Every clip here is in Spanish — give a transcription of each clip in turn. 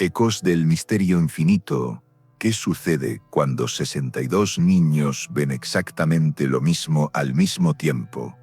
Ecos del misterio infinito. ¿Qué sucede cuando 62 niños ven exactamente lo mismo al mismo tiempo?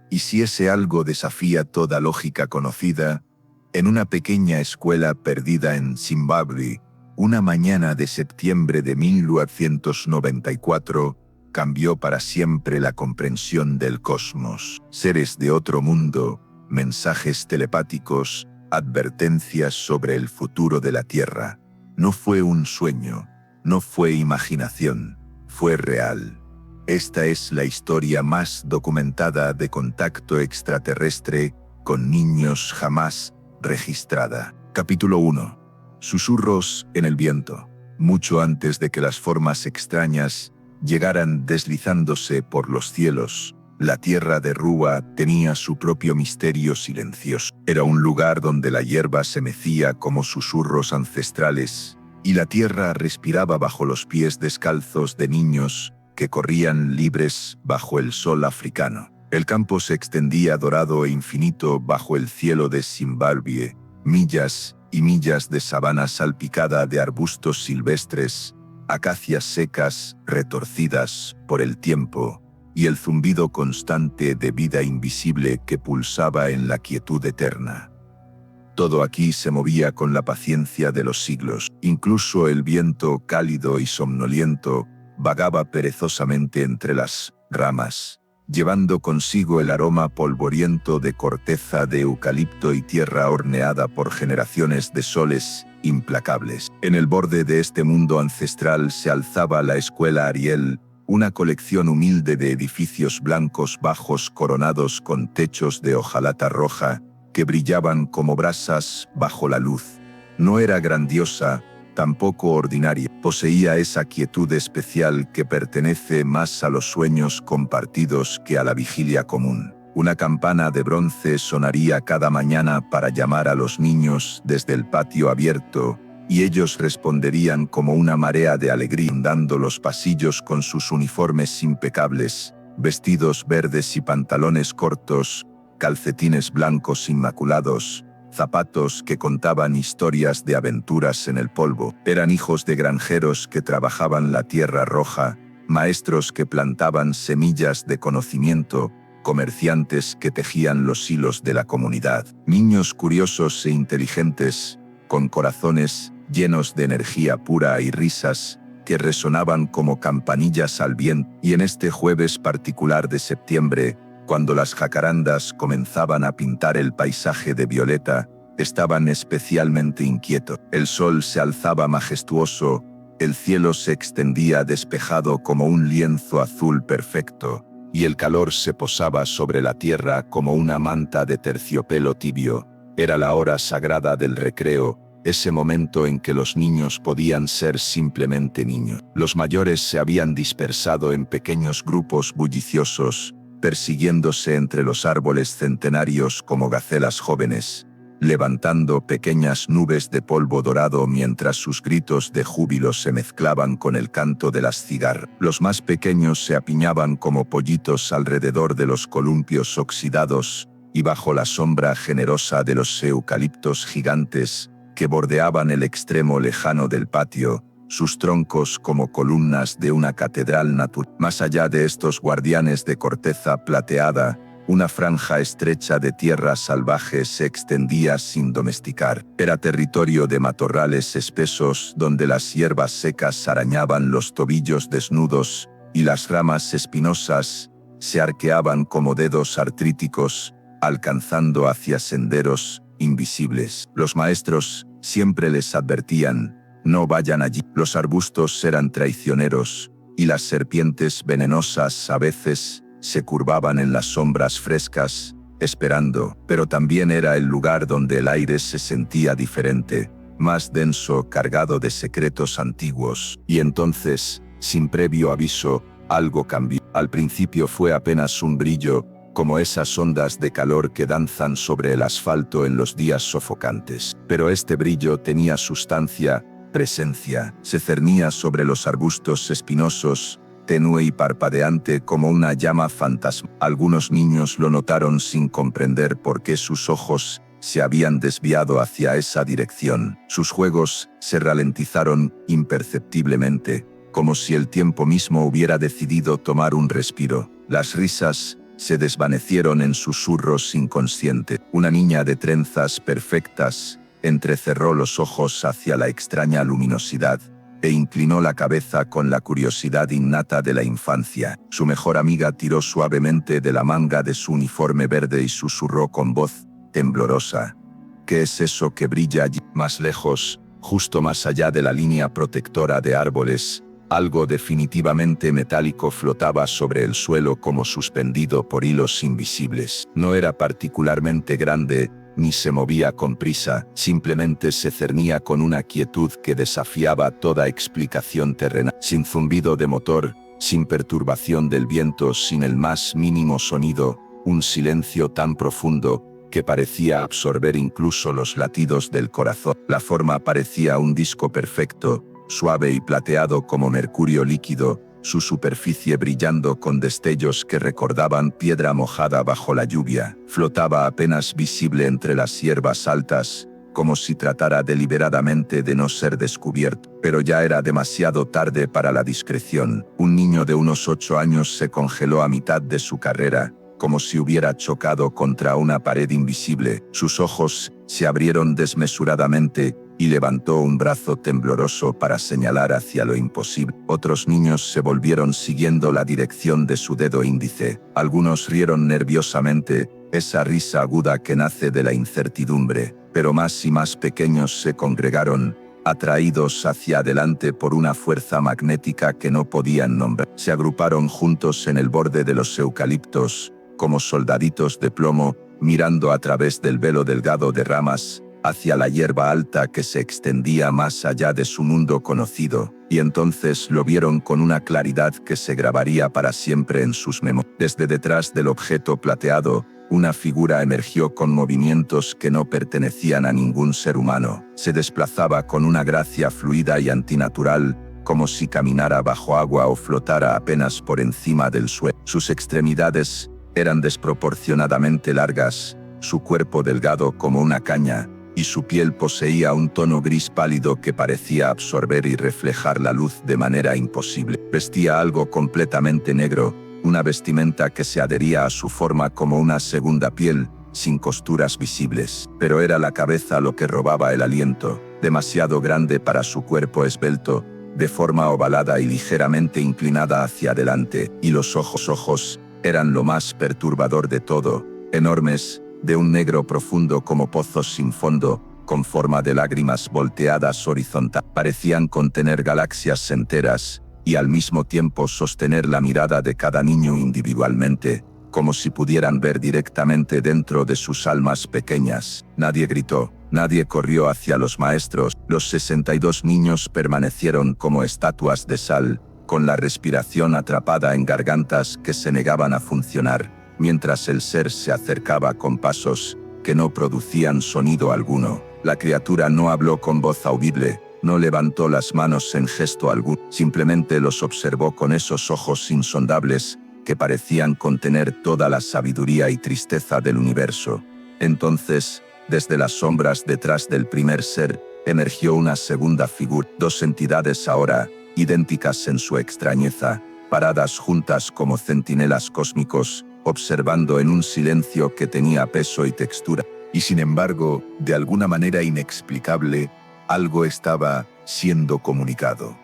¿Y si ese algo desafía toda lógica conocida? En una pequeña escuela perdida en Zimbabue, una mañana de septiembre de 1994, cambió para siempre la comprensión del cosmos. Seres de otro mundo, mensajes telepáticos, advertencias sobre el futuro de la Tierra. No fue un sueño, no fue imaginación, fue real. Esta es la historia más documentada de contacto extraterrestre con niños jamás registrada. Capítulo 1. Susurros en el viento. Mucho antes de que las formas extrañas llegaran deslizándose por los cielos, la tierra de Rua tenía su propio misterio silencioso. Era un lugar donde la hierba se mecía como susurros ancestrales, y la tierra respiraba bajo los pies descalzos de niños que corrían libres bajo el sol africano. El campo se extendía dorado e infinito bajo el cielo de Zimbabue, millas y millas de sabana salpicada de arbustos silvestres, acacias secas, retorcidas por el tiempo, y el zumbido constante de vida invisible que pulsaba en la quietud eterna. Todo aquí se movía con la paciencia de los siglos. Incluso el viento cálido y somnoliento vagaba perezosamente entre las ramas, llevando consigo el aroma polvoriento de corteza de eucalipto y tierra horneada por generaciones de soles implacables. En el borde de este mundo ancestral se alzaba la escuela Ariel, una colección humilde de edificios blancos bajos coronados con techos de hojalata roja que brillaban como brasas bajo la luz. No era grandiosa, tampoco ordinaria. Poseía esa quietud especial que pertenece más a los sueños compartidos que a la vigilia común. Una campana de bronce sonaría cada mañana para llamar a los niños desde el patio abierto, y ellos responderían como una marea de alegría inundando los pasillos con sus uniformes impecables, vestidos verdes y pantalones cortos, calcetines blancos inmaculados, zapatos que contaban historias de aventuras en el polvo. Eran hijos de granjeros que trabajaban la tierra roja, maestros que plantaban semillas de conocimiento, comerciantes que tejían los hilos de la comunidad, niños curiosos e inteligentes, con corazones llenos de energía pura y risas que resonaban como campanillas al viento. Y en este jueves particular de septiembre, cuando las jacarandas comenzaban a pintar el paisaje de violeta, estaban especialmente inquietos. El sol se alzaba majestuoso, el cielo se extendía despejado como un lienzo azul perfecto, y el calor se posaba sobre la tierra como una manta de terciopelo tibio. Era la hora sagrada del recreo, ese momento en que los niños podían ser simplemente niños. Los mayores se habían dispersado en pequeños grupos bulliciosos, persiguiéndose entre los árboles centenarios como gacelas jóvenes, levantando pequeñas nubes de polvo dorado mientras sus gritos de júbilo se mezclaban con el canto de las cigarras. Los más pequeños se apiñaban como pollitos alrededor de los columpios oxidados, y bajo la sombra generosa de los eucaliptos gigantes que bordeaban el extremo lejano del patio, sus troncos como columnas de una catedral natural. Más allá de estos guardianes de corteza plateada, una franja estrecha de tierra salvaje se extendía sin domesticar. Era territorio de matorrales espesos donde las hierbas secas arañaban los tobillos desnudos, y las ramas espinosas se arqueaban como dedos artríticos, alcanzando hacia senderos invisibles. Los maestros siempre les advertían: no vayan allí. Los arbustos eran traicioneros, y las serpientes venenosas a veces se curvaban en las sombras frescas, esperando. Pero también era el lugar donde el aire se sentía diferente, más denso, cargado de secretos antiguos. Y entonces, sin previo aviso, algo cambió. Al principio fue apenas un brillo, como esas ondas de calor que danzan sobre el asfalto en los días sofocantes. Pero este brillo tenía sustancia, presencia. Se cernía sobre los arbustos espinosos, tenue y parpadeante como una llama fantasma. Algunos niños lo notaron sin comprender por qué sus ojos se habían desviado hacia esa dirección. Sus juegos se ralentizaron imperceptiblemente, como si el tiempo mismo hubiera decidido tomar un respiro. Las risas se desvanecieron en susurros inconscientes. Una niña de trenzas perfectas entrecerró los ojos hacia la extraña luminosidad e inclinó la cabeza con la curiosidad innata de la infancia. Su mejor amiga tiró suavemente de la manga de su uniforme verde y susurró con voz temblorosa: ¿qué es eso que brilla allí? Más lejos, justo más allá de la línea protectora de árboles, algo definitivamente metálico flotaba sobre el suelo como suspendido por hilos invisibles. No era particularmente grande, ni se movía con prisa, simplemente se cernía con una quietud que desafiaba toda explicación terrenal. Sin zumbido de motor, sin perturbación del viento, sin el más mínimo sonido, un silencio tan profundo que parecía absorber incluso los latidos del corazón. La forma parecía un disco perfecto, suave y plateado como mercurio líquido, su superficie brillando con destellos que recordaban piedra mojada bajo la lluvia. Flotaba apenas visible entre las hierbas altas, como si tratara deliberadamente de no ser descubierto. Pero ya era demasiado tarde para la discreción. Un niño de unos 8 años se congeló a mitad de su carrera, como si hubiera chocado contra una pared invisible. Sus ojos se abrieron desmesuradamente y levantó un brazo tembloroso para señalar hacia lo imposible. Otros niños se volvieron siguiendo la dirección de su dedo índice. Algunos rieron nerviosamente, esa risa aguda que nace de la incertidumbre, pero más y más pequeños se congregaron, atraídos hacia adelante por una fuerza magnética que no podían nombrar. Se agruparon juntos en el borde de los eucaliptos, como soldaditos de plomo, mirando a través del velo delgado de ramas, hacia la hierba alta que se extendía más allá de su mundo conocido, y entonces lo vieron con una claridad que se grabaría para siempre en sus memorias. Desde detrás del objeto plateado, una figura emergió con movimientos que no pertenecían a ningún ser humano. Se desplazaba con una gracia fluida y antinatural, como si caminara bajo agua o flotara apenas por encima del suelo. Sus extremidades eran desproporcionadamente largas, su cuerpo delgado como una caña, y su piel poseía un tono gris pálido que parecía absorber y reflejar la luz de manera imposible. Vestía algo completamente negro, una vestimenta que se adhería a su forma como una segunda piel, sin costuras visibles. Pero era la cabeza lo que robaba el aliento, demasiado grande para su cuerpo esbelto, de forma ovalada y ligeramente inclinada hacia adelante, y los ojos eran lo más perturbador de todo, enormes, de un negro profundo como pozos sin fondo, con forma de lágrimas volteadas horizontal. Parecían contener galaxias enteras, y al mismo tiempo sostener la mirada de cada niño individualmente, como si pudieran ver directamente dentro de sus almas pequeñas. Nadie gritó, nadie corrió hacia los maestros. Los 62 niños permanecieron como estatuas de sal, con la respiración atrapada en gargantas que se negaban a funcionar, mientras el ser se acercaba con pasos que no producían sonido alguno. La criatura no habló con voz audible, no levantó las manos en gesto alguno, simplemente los observó con esos ojos insondables que parecían contener toda la sabiduría y tristeza del universo. Entonces, desde las sombras detrás del primer ser, emergió una segunda figura. Dos entidades ahora, idénticas en su extrañeza, paradas juntas como centinelas cósmicos, observando en un silencio que tenía peso y textura. Y sin embargo, de alguna manera inexplicable, algo estaba siendo comunicado.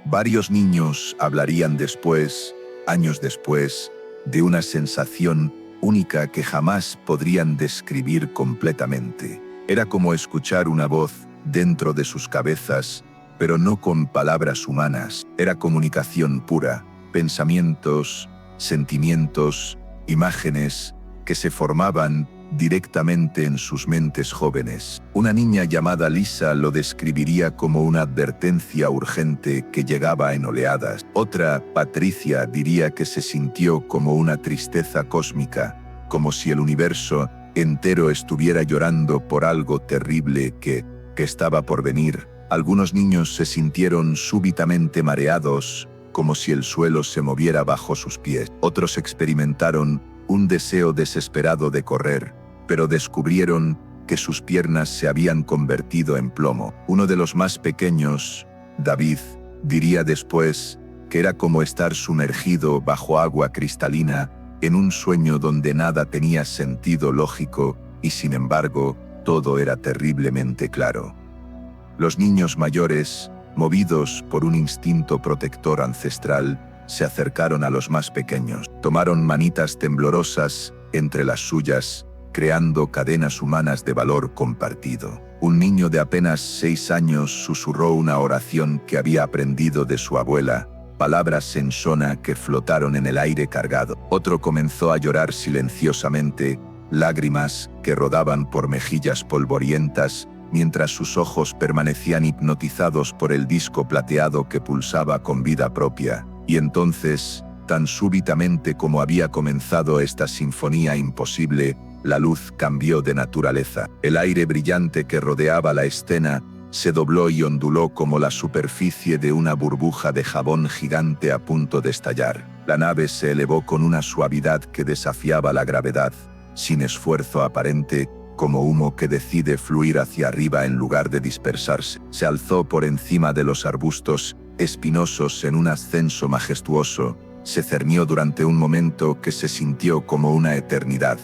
Varios niños hablarían después, años después, de una sensación única que jamás podrían describir completamente. Era como escuchar una voz dentro de sus cabezas, pero no con palabras humanas. Era comunicación pura, pensamientos, sentimientos, imágenes que se formaban directamente en sus mentes jóvenes. Una niña llamada Lisa lo describiría como una advertencia urgente que llegaba en oleadas. Otra, Patricia, diría que se sintió como una tristeza cósmica, como si el universo entero estuviera llorando por algo terrible que estaba por venir. Algunos niños se sintieron súbitamente mareados, como si el suelo se moviera bajo sus pies. Otros experimentaron un deseo desesperado de correr, pero descubrieron que sus piernas se habían convertido en plomo. Uno de los más pequeños, David, diría después que era como estar sumergido bajo agua cristalina en un sueño donde nada tenía sentido lógico y sin embargo todo era terriblemente claro. Los niños mayores, movidos por un instinto protector ancestral, se acercaron a los más pequeños. Tomaron manitas temblorosas entre las suyas, creando cadenas humanas de valor compartido. Un niño de apenas 6 años susurró una oración que había aprendido de su abuela, palabras en shona que flotaron en el aire cargado. Otro comenzó a llorar silenciosamente, lágrimas que rodaban por mejillas polvorientas, mientras sus ojos permanecían hipnotizados por el disco plateado que pulsaba con vida propia. Y entonces, tan súbitamente como había comenzado esta sinfonía imposible, la luz cambió de naturaleza. El aire brillante que rodeaba la escena se dobló y onduló como la superficie de una burbuja de jabón gigante a punto de estallar. La nave se elevó con una suavidad que desafiaba la gravedad, sin esfuerzo aparente, como humo que decide fluir hacia arriba en lugar de dispersarse. Se alzó por encima de los arbustos espinosos en un ascenso majestuoso, se cernió durante un momento que se sintió como una eternidad.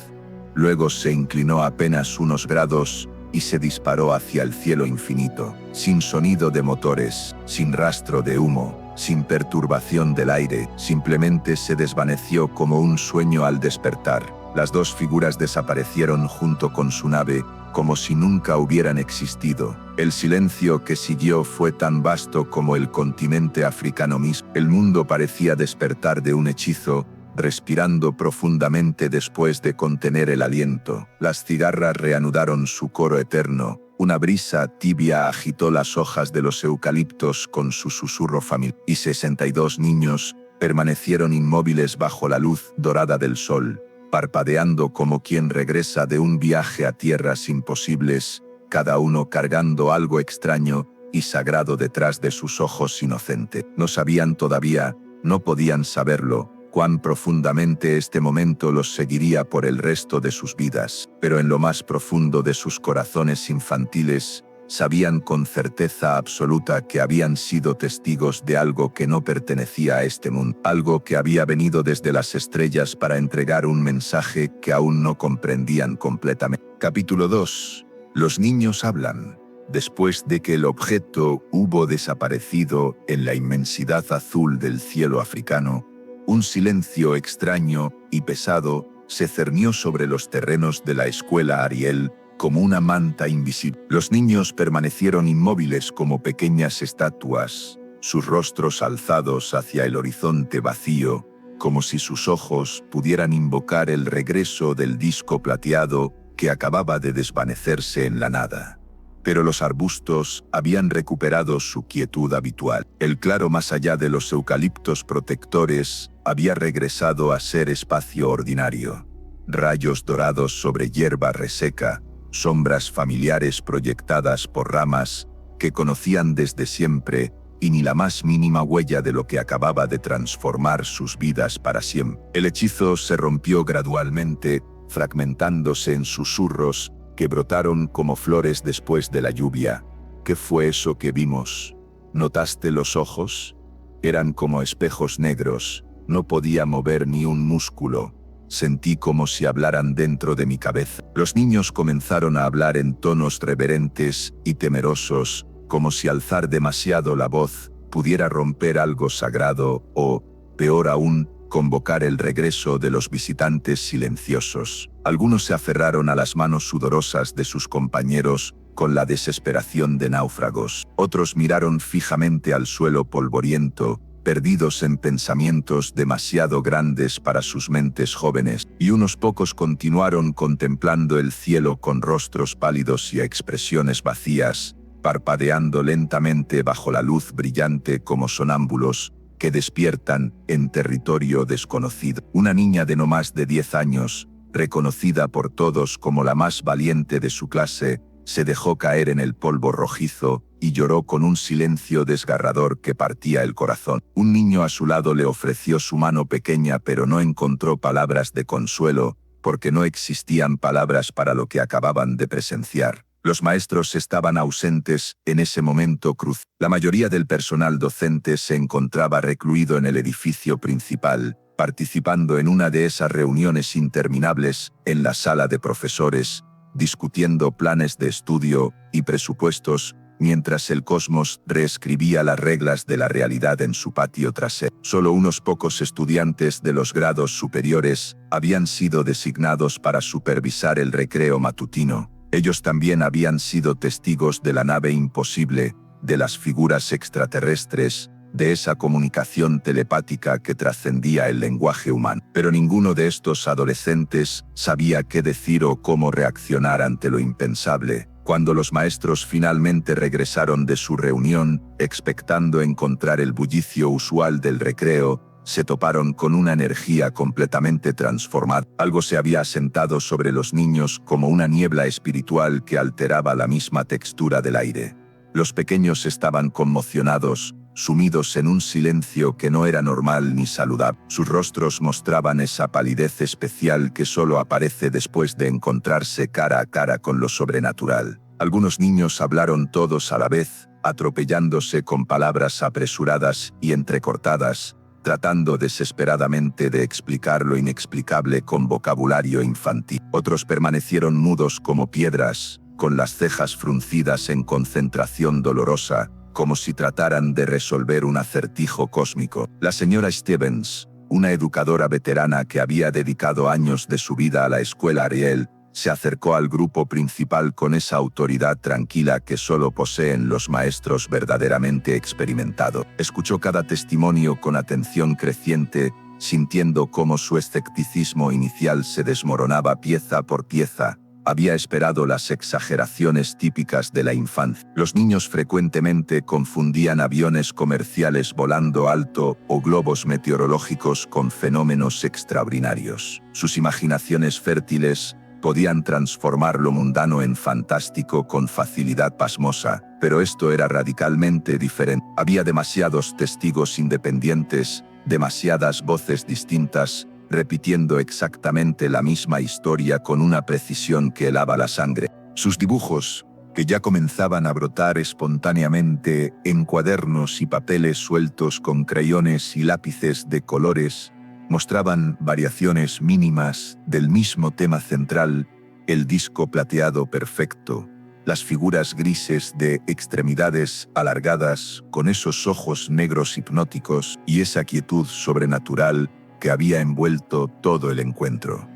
Luego se inclinó apenas unos grados y se disparó hacia el cielo infinito, sin sonido de motores, sin rastro de humo, sin perturbación del aire, simplemente se desvaneció como un sueño al despertar. Las dos figuras desaparecieron junto con su nave, como si nunca hubieran existido. El silencio que siguió fue tan vasto como el continente africano mismo. El mundo parecía despertar de un hechizo, respirando profundamente después de contener el aliento. Las cigarras reanudaron su coro eterno. Una brisa tibia agitó las hojas de los eucaliptos con su susurro familiar. Y 62 niños permanecieron inmóviles bajo la luz dorada del sol, parpadeando como quien regresa de un viaje a tierras imposibles, cada uno cargando algo extraño y sagrado detrás de sus ojos inocentes. No sabían todavía, no podían saberlo, cuán profundamente este momento los seguiría por el resto de sus vidas, pero en lo más profundo de sus corazones infantiles, sabían con certeza absoluta que habían sido testigos de algo que no pertenecía a este mundo, algo que había venido desde las estrellas para entregar un mensaje que aún no comprendían completamente. Capítulo 2. Los niños hablan. Después de que el objeto hubo desaparecido en la inmensidad azul del cielo africano, un silencio extraño y pesado se cernió sobre los terrenos de la escuela Ariel, como una manta invisible. Los niños permanecieron inmóviles como pequeñas estatuas, sus rostros alzados hacia el horizonte vacío, como si sus ojos pudieran invocar el regreso del disco plateado que acababa de desvanecerse en la nada. Pero los arbustos habían recuperado su quietud habitual. El claro más allá de los eucaliptos protectores había regresado a ser espacio ordinario. Rayos dorados sobre hierba reseca, sombras familiares proyectadas por ramas que conocían desde siempre y ni la más mínima huella de lo que acababa de transformar sus vidas para siempre. El hechizo se rompió gradualmente, fragmentándose en susurros que brotaron como flores después de la lluvia. ¿Qué fue eso que vimos? ¿Notaste los ojos? Eran como espejos negros, no podía mover ni un músculo. Sentí como si hablaran dentro de mi cabeza. Los niños comenzaron a hablar en tonos reverentes y temerosos, como si alzar demasiado la voz pudiera romper algo sagrado o, peor aún, convocar el regreso de los visitantes silenciosos. Algunos se aferraron a las manos sudorosas de sus compañeros con la desesperación de náufragos. Otros miraron fijamente al suelo polvoriento, perdidos en pensamientos demasiado grandes para sus mentes jóvenes, y unos pocos continuaron contemplando el cielo con rostros pálidos y expresiones vacías, parpadeando lentamente bajo la luz brillante como sonámbulos que despiertan en territorio desconocido. Una niña de no más de 10 años, reconocida por todos como la más valiente de su clase, se dejó caer en el polvo rojizo y lloró con un silencio desgarrador que partía el corazón. Un niño a su lado le ofreció su mano pequeña pero no encontró palabras de consuelo, porque no existían palabras para lo que acababan de presenciar. Los maestros estaban ausentes en ese momento crucial. La mayoría del personal docente se encontraba recluido en el edificio principal, participando en una de esas reuniones interminables en la sala de profesores, discutiendo planes de estudio y presupuestos, mientras el cosmos reescribía las reglas de la realidad en su patio trasero. Solo unos pocos estudiantes de los grados superiores habían sido designados para supervisar el recreo matutino. Ellos también habían sido testigos de la nave imposible, de las figuras extraterrestres, de esa comunicación telepática que trascendía el lenguaje humano. Pero ninguno de estos adolescentes sabía qué decir o cómo reaccionar ante lo impensable. Cuando los maestros finalmente regresaron de su reunión, expectando encontrar el bullicio usual del recreo, se toparon con una energía completamente transformada. Algo se había asentado sobre los niños como una niebla espiritual que alteraba la misma textura del aire. Los pequeños estaban conmocionados, sumidos en un silencio que no era normal ni saludable. Sus rostros mostraban esa palidez especial que solo aparece después de encontrarse cara a cara con lo sobrenatural. Algunos niños hablaron todos a la vez, atropellándose con palabras apresuradas y entrecortadas, tratando desesperadamente de explicar lo inexplicable con vocabulario infantil. Otros permanecieron mudos como piedras, con las cejas fruncidas en concentración dolorosa, como si trataran de resolver un acertijo cósmico. La señora Stevens, una educadora veterana que había dedicado años de su vida a la escuela Ariel, se acercó al grupo principal con esa autoridad tranquila que solo poseen los maestros verdaderamente experimentados. Escuchó cada testimonio con atención creciente, sintiendo cómo su escepticismo inicial se desmoronaba pieza por pieza. Había esperado las exageraciones típicas de la infancia. Los niños frecuentemente confundían aviones comerciales volando alto o globos meteorológicos con fenómenos extraordinarios. Sus imaginaciones fértiles podían transformar lo mundano en fantástico con facilidad pasmosa, pero esto era radicalmente diferente. Había demasiados testigos independientes, demasiadas voces distintas, repitiendo exactamente la misma historia con una precisión que helaba la sangre. Sus dibujos, que ya comenzaban a brotar espontáneamente en cuadernos y papeles sueltos con crayones y lápices de colores, mostraban variaciones mínimas del mismo tema central, el disco plateado perfecto, las figuras grises de extremidades alargadas con esos ojos negros hipnóticos y esa quietud sobrenatural que había envuelto todo el encuentro.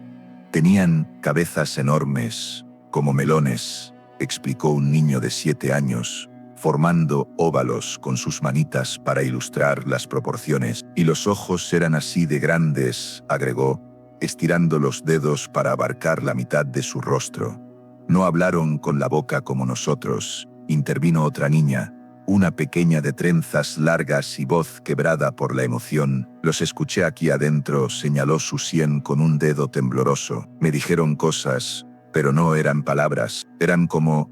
Tenían cabezas enormes, como melones, explicó un niño de 7 años, formando óvalos con sus manitas para ilustrar las proporciones, y los ojos eran así de grandes, agregó, estirando los dedos para abarcar la mitad de su rostro. No hablaron con la boca como nosotros, intervino otra niña, una pequeña de trenzas largas y voz quebrada por la emoción. Los escuché aquí adentro, señaló su sien con un dedo tembloroso. Me dijeron cosas, pero no eran palabras, eran como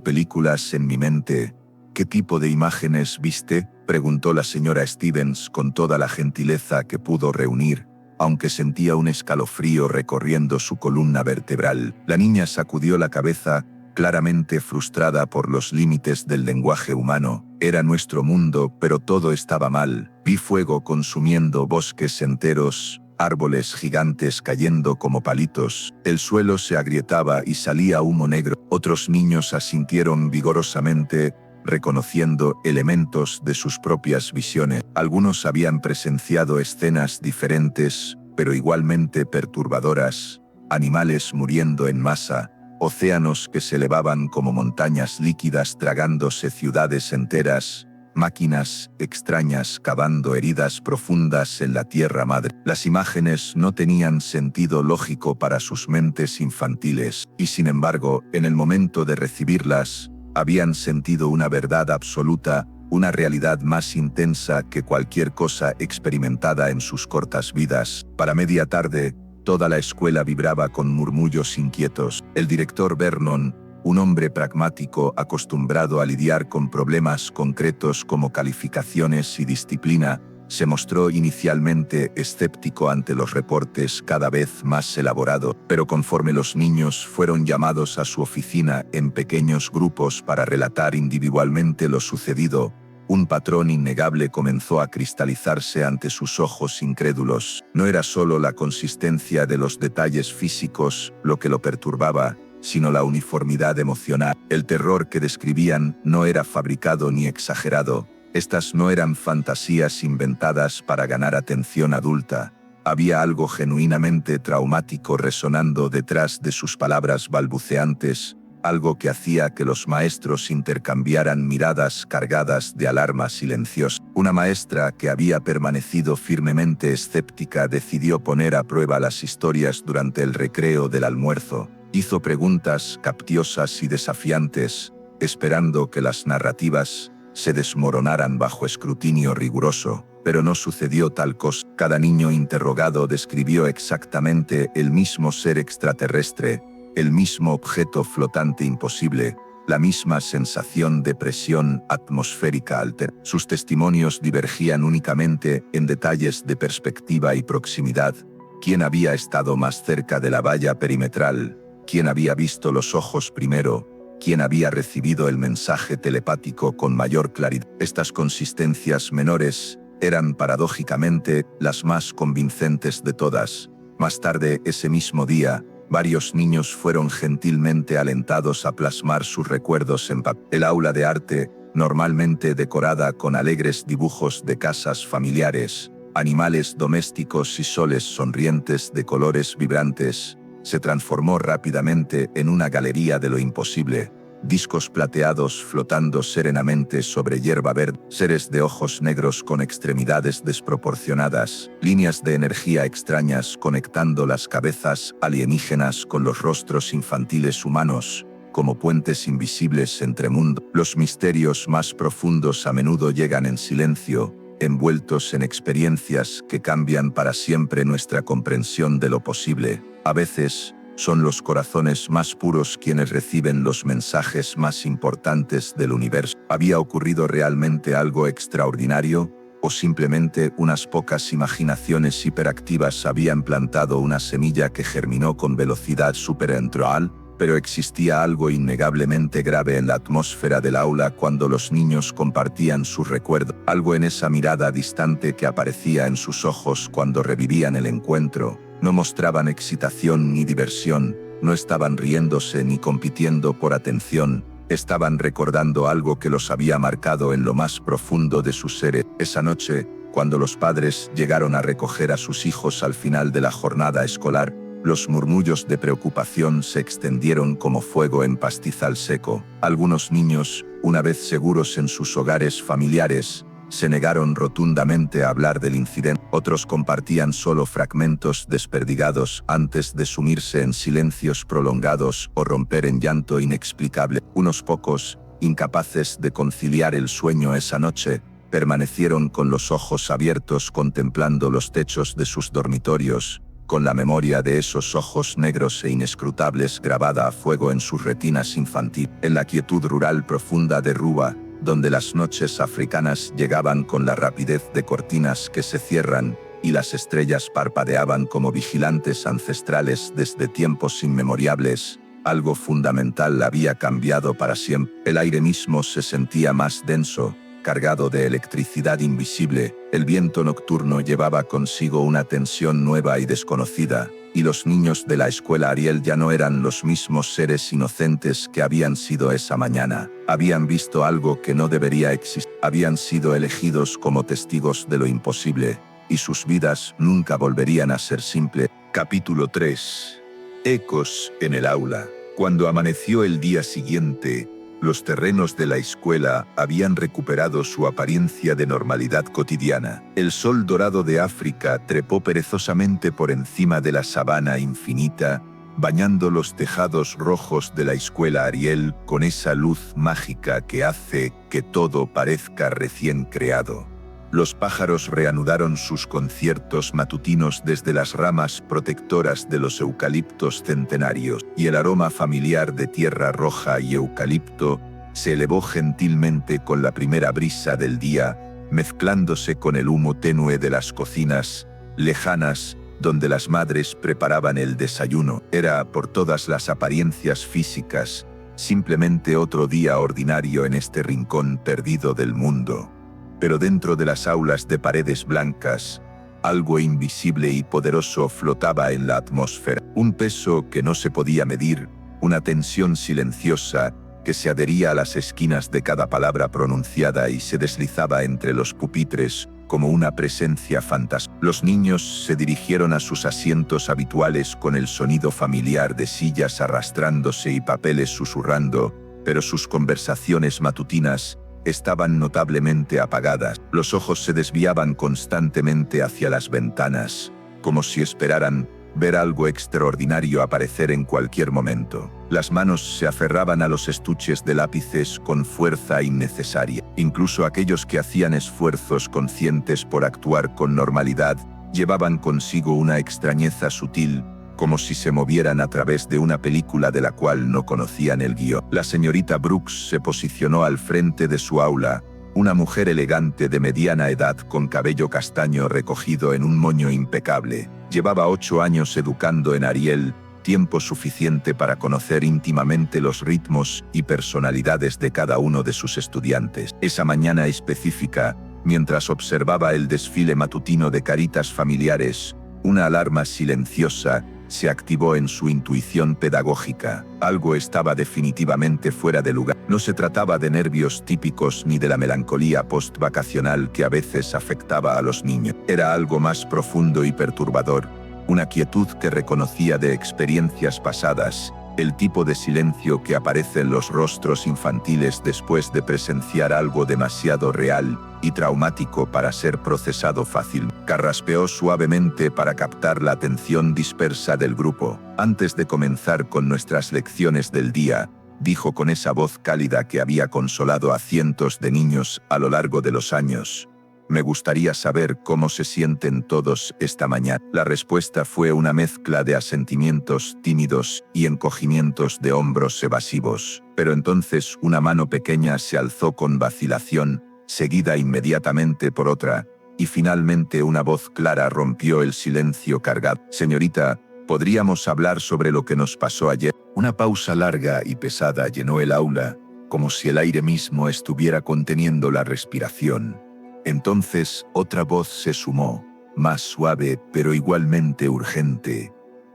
películas en mi mente. ¿Qué tipo de imágenes viste?, preguntó la señora Stevens con toda la gentileza que pudo reunir, aunque sentía un escalofrío recorriendo su columna vertebral. La niña sacudió la cabeza, claramente frustrada por los límites del lenguaje humano. Era nuestro mundo, pero todo estaba mal. Vi fuego consumiendo bosques enteros, árboles gigantes cayendo como palitos. El suelo se agrietaba y salía humo negro. Otros niños asintieron vigorosamente, reconociendo elementos de sus propias visiones. Algunos habían presenciado escenas diferentes, pero igualmente perturbadoras, animales muriendo en masa, océanos que se elevaban como montañas líquidas tragándose ciudades enteras, máquinas extrañas cavando heridas profundas en la tierra madre. Las imágenes no tenían sentido lógico para sus mentes infantiles, y sin embargo, en el momento de recibirlas, habían sentido una verdad absoluta, una realidad más intensa que cualquier cosa experimentada en sus cortas vidas. Para media tarde, toda la escuela vibraba con murmullos inquietos. El director Vernon, un hombre pragmático acostumbrado a lidiar con problemas concretos como calificaciones y disciplina, Se mostró inicialmente escéptico ante los reportes cada vez más elaborados, pero conforme los niños fueron llamados a su oficina en pequeños grupos para relatar individualmente lo sucedido, un patrón innegable comenzó a cristalizarse ante sus ojos incrédulos. No era solo la consistencia de los detalles físicos lo que lo perturbaba, sino la uniformidad emocional. El terror que describían no era fabricado ni exagerado. Estas no eran fantasías inventadas para ganar atención adulta. Había algo genuinamente traumático resonando detrás de sus palabras balbuceantes, algo que hacía que los maestros intercambiaran miradas cargadas de alarma silenciosa. Una maestra que había permanecido firmemente escéptica decidió poner a prueba las historias durante el recreo del almuerzo. Hizo preguntas capciosas y desafiantes, esperando que las narrativas se desmoronaran bajo escrutinio riguroso, pero no sucedió tal cosa. Cada niño interrogado describió exactamente el mismo ser extraterrestre, el mismo objeto flotante imposible, la misma sensación de presión atmosférica alterna. Sus testimonios divergían únicamente en detalles de perspectiva y proximidad. ¿Quién había estado más cerca de la valla perimetral? ¿Quién había visto los ojos primero? ¿Quién había recibido el mensaje telepático con mayor claridad? Estas consistencias menores eran paradójicamente las más convincentes de todas. Más tarde ese mismo día, varios niños fueron gentilmente alentados a plasmar sus recuerdos en papel. El aula de arte, normalmente decorada con alegres dibujos de casas familiares, animales domésticos y soles sonrientes de colores vibrantes, se transformó rápidamente en una galería de lo imposible. Discos plateados flotando serenamente sobre hierba verde, seres de ojos negros con extremidades desproporcionadas, líneas de energía extrañas conectando las cabezas alienígenas con los rostros infantiles humanos, como puentes invisibles entre mundos. Los misterios más profundos a menudo llegan en silencio, envueltos en experiencias que cambian para siempre nuestra comprensión de lo posible. A veces, son los corazones más puros quienes reciben los mensajes más importantes del universo. ¿Había ocurrido realmente algo extraordinario? ¿O simplemente unas pocas imaginaciones hiperactivas habían plantado una semilla que germinó con velocidad supernatural? Pero existía algo innegablemente grave en la atmósfera del aula cuando los niños compartían sus recuerdos. Algo en esa mirada distante que aparecía en sus ojos cuando revivían el encuentro. No mostraban excitación ni diversión, no estaban riéndose ni compitiendo por atención, estaban recordando algo que los había marcado en lo más profundo de sus seres. Esa noche, cuando los padres llegaron a recoger a sus hijos al final de la jornada escolar, los murmullos de preocupación se extendieron como fuego en pastizal seco. Algunos niños, una vez seguros en sus hogares familiares, se negaron rotundamente a hablar del incidente. Otros compartían solo fragmentos desperdigados antes de sumirse en silencios prolongados o romper en llanto inexplicable. Unos pocos, incapaces de conciliar el sueño esa noche, permanecieron con los ojos abiertos contemplando los techos de sus dormitorios, con la memoria de esos ojos negros e inescrutables grabada a fuego en sus retinas infantiles. En la quietud rural profunda de Ruba, donde las noches africanas llegaban con la rapidez de cortinas que se cierran, y las estrellas parpadeaban como vigilantes ancestrales desde tiempos inmemoriales, algo fundamental había cambiado para siempre. El aire mismo se sentía más denso, cargado de electricidad invisible, el viento nocturno llevaba consigo una tensión nueva y desconocida, y los niños de la escuela Ariel ya no eran los mismos seres inocentes que habían sido esa mañana. Habían visto algo que no debería existir. Habían sido elegidos como testigos de lo imposible, y sus vidas nunca volverían a ser simples. Capítulo 3. Ecos en el aula. Cuando amaneció el día siguiente, los terrenos de la escuela habían recuperado su apariencia de normalidad cotidiana. El sol dorado de África trepó perezosamente por encima de la sabana infinita, bañando los tejados rojos de la escuela Ariel con esa luz mágica que hace que todo parezca recién creado. Los pájaros reanudaron sus conciertos matutinos desde las ramas protectoras de los eucaliptos centenarios, y el aroma familiar de tierra roja y eucalipto se elevó gentilmente con la primera brisa del día, mezclándose con el humo tenue de las cocinas lejanas, donde las madres preparaban el desayuno. Era, por todas las apariencias físicas, simplemente otro día ordinario en este rincón perdido del mundo. Pero dentro de las aulas de paredes blancas, algo invisible y poderoso flotaba en la atmósfera. Un peso que no se podía medir, una tensión silenciosa que se adhería a las esquinas de cada palabra pronunciada y se deslizaba entre los pupitres como una presencia fantasmal. Los niños se dirigieron a sus asientos habituales con el sonido familiar de sillas arrastrándose y papeles susurrando, pero sus conversaciones matutinas estaban notablemente apagadas. Los ojos se desviaban constantemente hacia las ventanas, como si esperaran ver algo extraordinario aparecer en cualquier momento. Las manos se aferraban a los estuches de lápices con fuerza innecesaria. Incluso aquellos que hacían esfuerzos conscientes por actuar con normalidad, llevaban consigo una extrañeza sutil, como si se movieran a través de una película de la cual no conocían el guión. La señorita Brooks se posicionó al frente de su aula, una mujer elegante de mediana edad con cabello castaño recogido en un moño impecable. Llevaba 8 años educando en Ariel, tiempo suficiente para conocer íntimamente los ritmos y personalidades de cada uno de sus estudiantes. Esa mañana específica, mientras observaba el desfile matutino de caritas familiares, una alarma silenciosa se activó en su intuición pedagógica. Algo estaba definitivamente fuera de lugar. No se trataba de nervios típicos ni de la melancolía post-vacacional que a veces afectaba a los niños. Era algo más profundo y perturbador, una quietud que reconocía de experiencias pasadas, el tipo de silencio que aparece en los rostros infantiles después de presenciar algo demasiado real y traumático para ser procesado fácil. Carraspeó suavemente para captar la atención dispersa del grupo. Antes de comenzar con nuestras lecciones del día, dijo con esa voz cálida que había consolado a cientos de niños a lo largo de los años: me gustaría saber cómo se sienten todos esta mañana. La respuesta fue una mezcla de asentimientos tímidos y encogimientos de hombros evasivos. Pero entonces una mano pequeña se alzó con vacilación, seguida inmediatamente por otra, y finalmente una voz clara rompió el silencio cargado. Señorita, ¿podríamos hablar sobre lo que nos pasó ayer? Una pausa larga y pesada llenó el aula, como si el aire mismo estuviera conteniendo la respiración. Entonces otra voz se sumó, más suave pero igualmente urgente.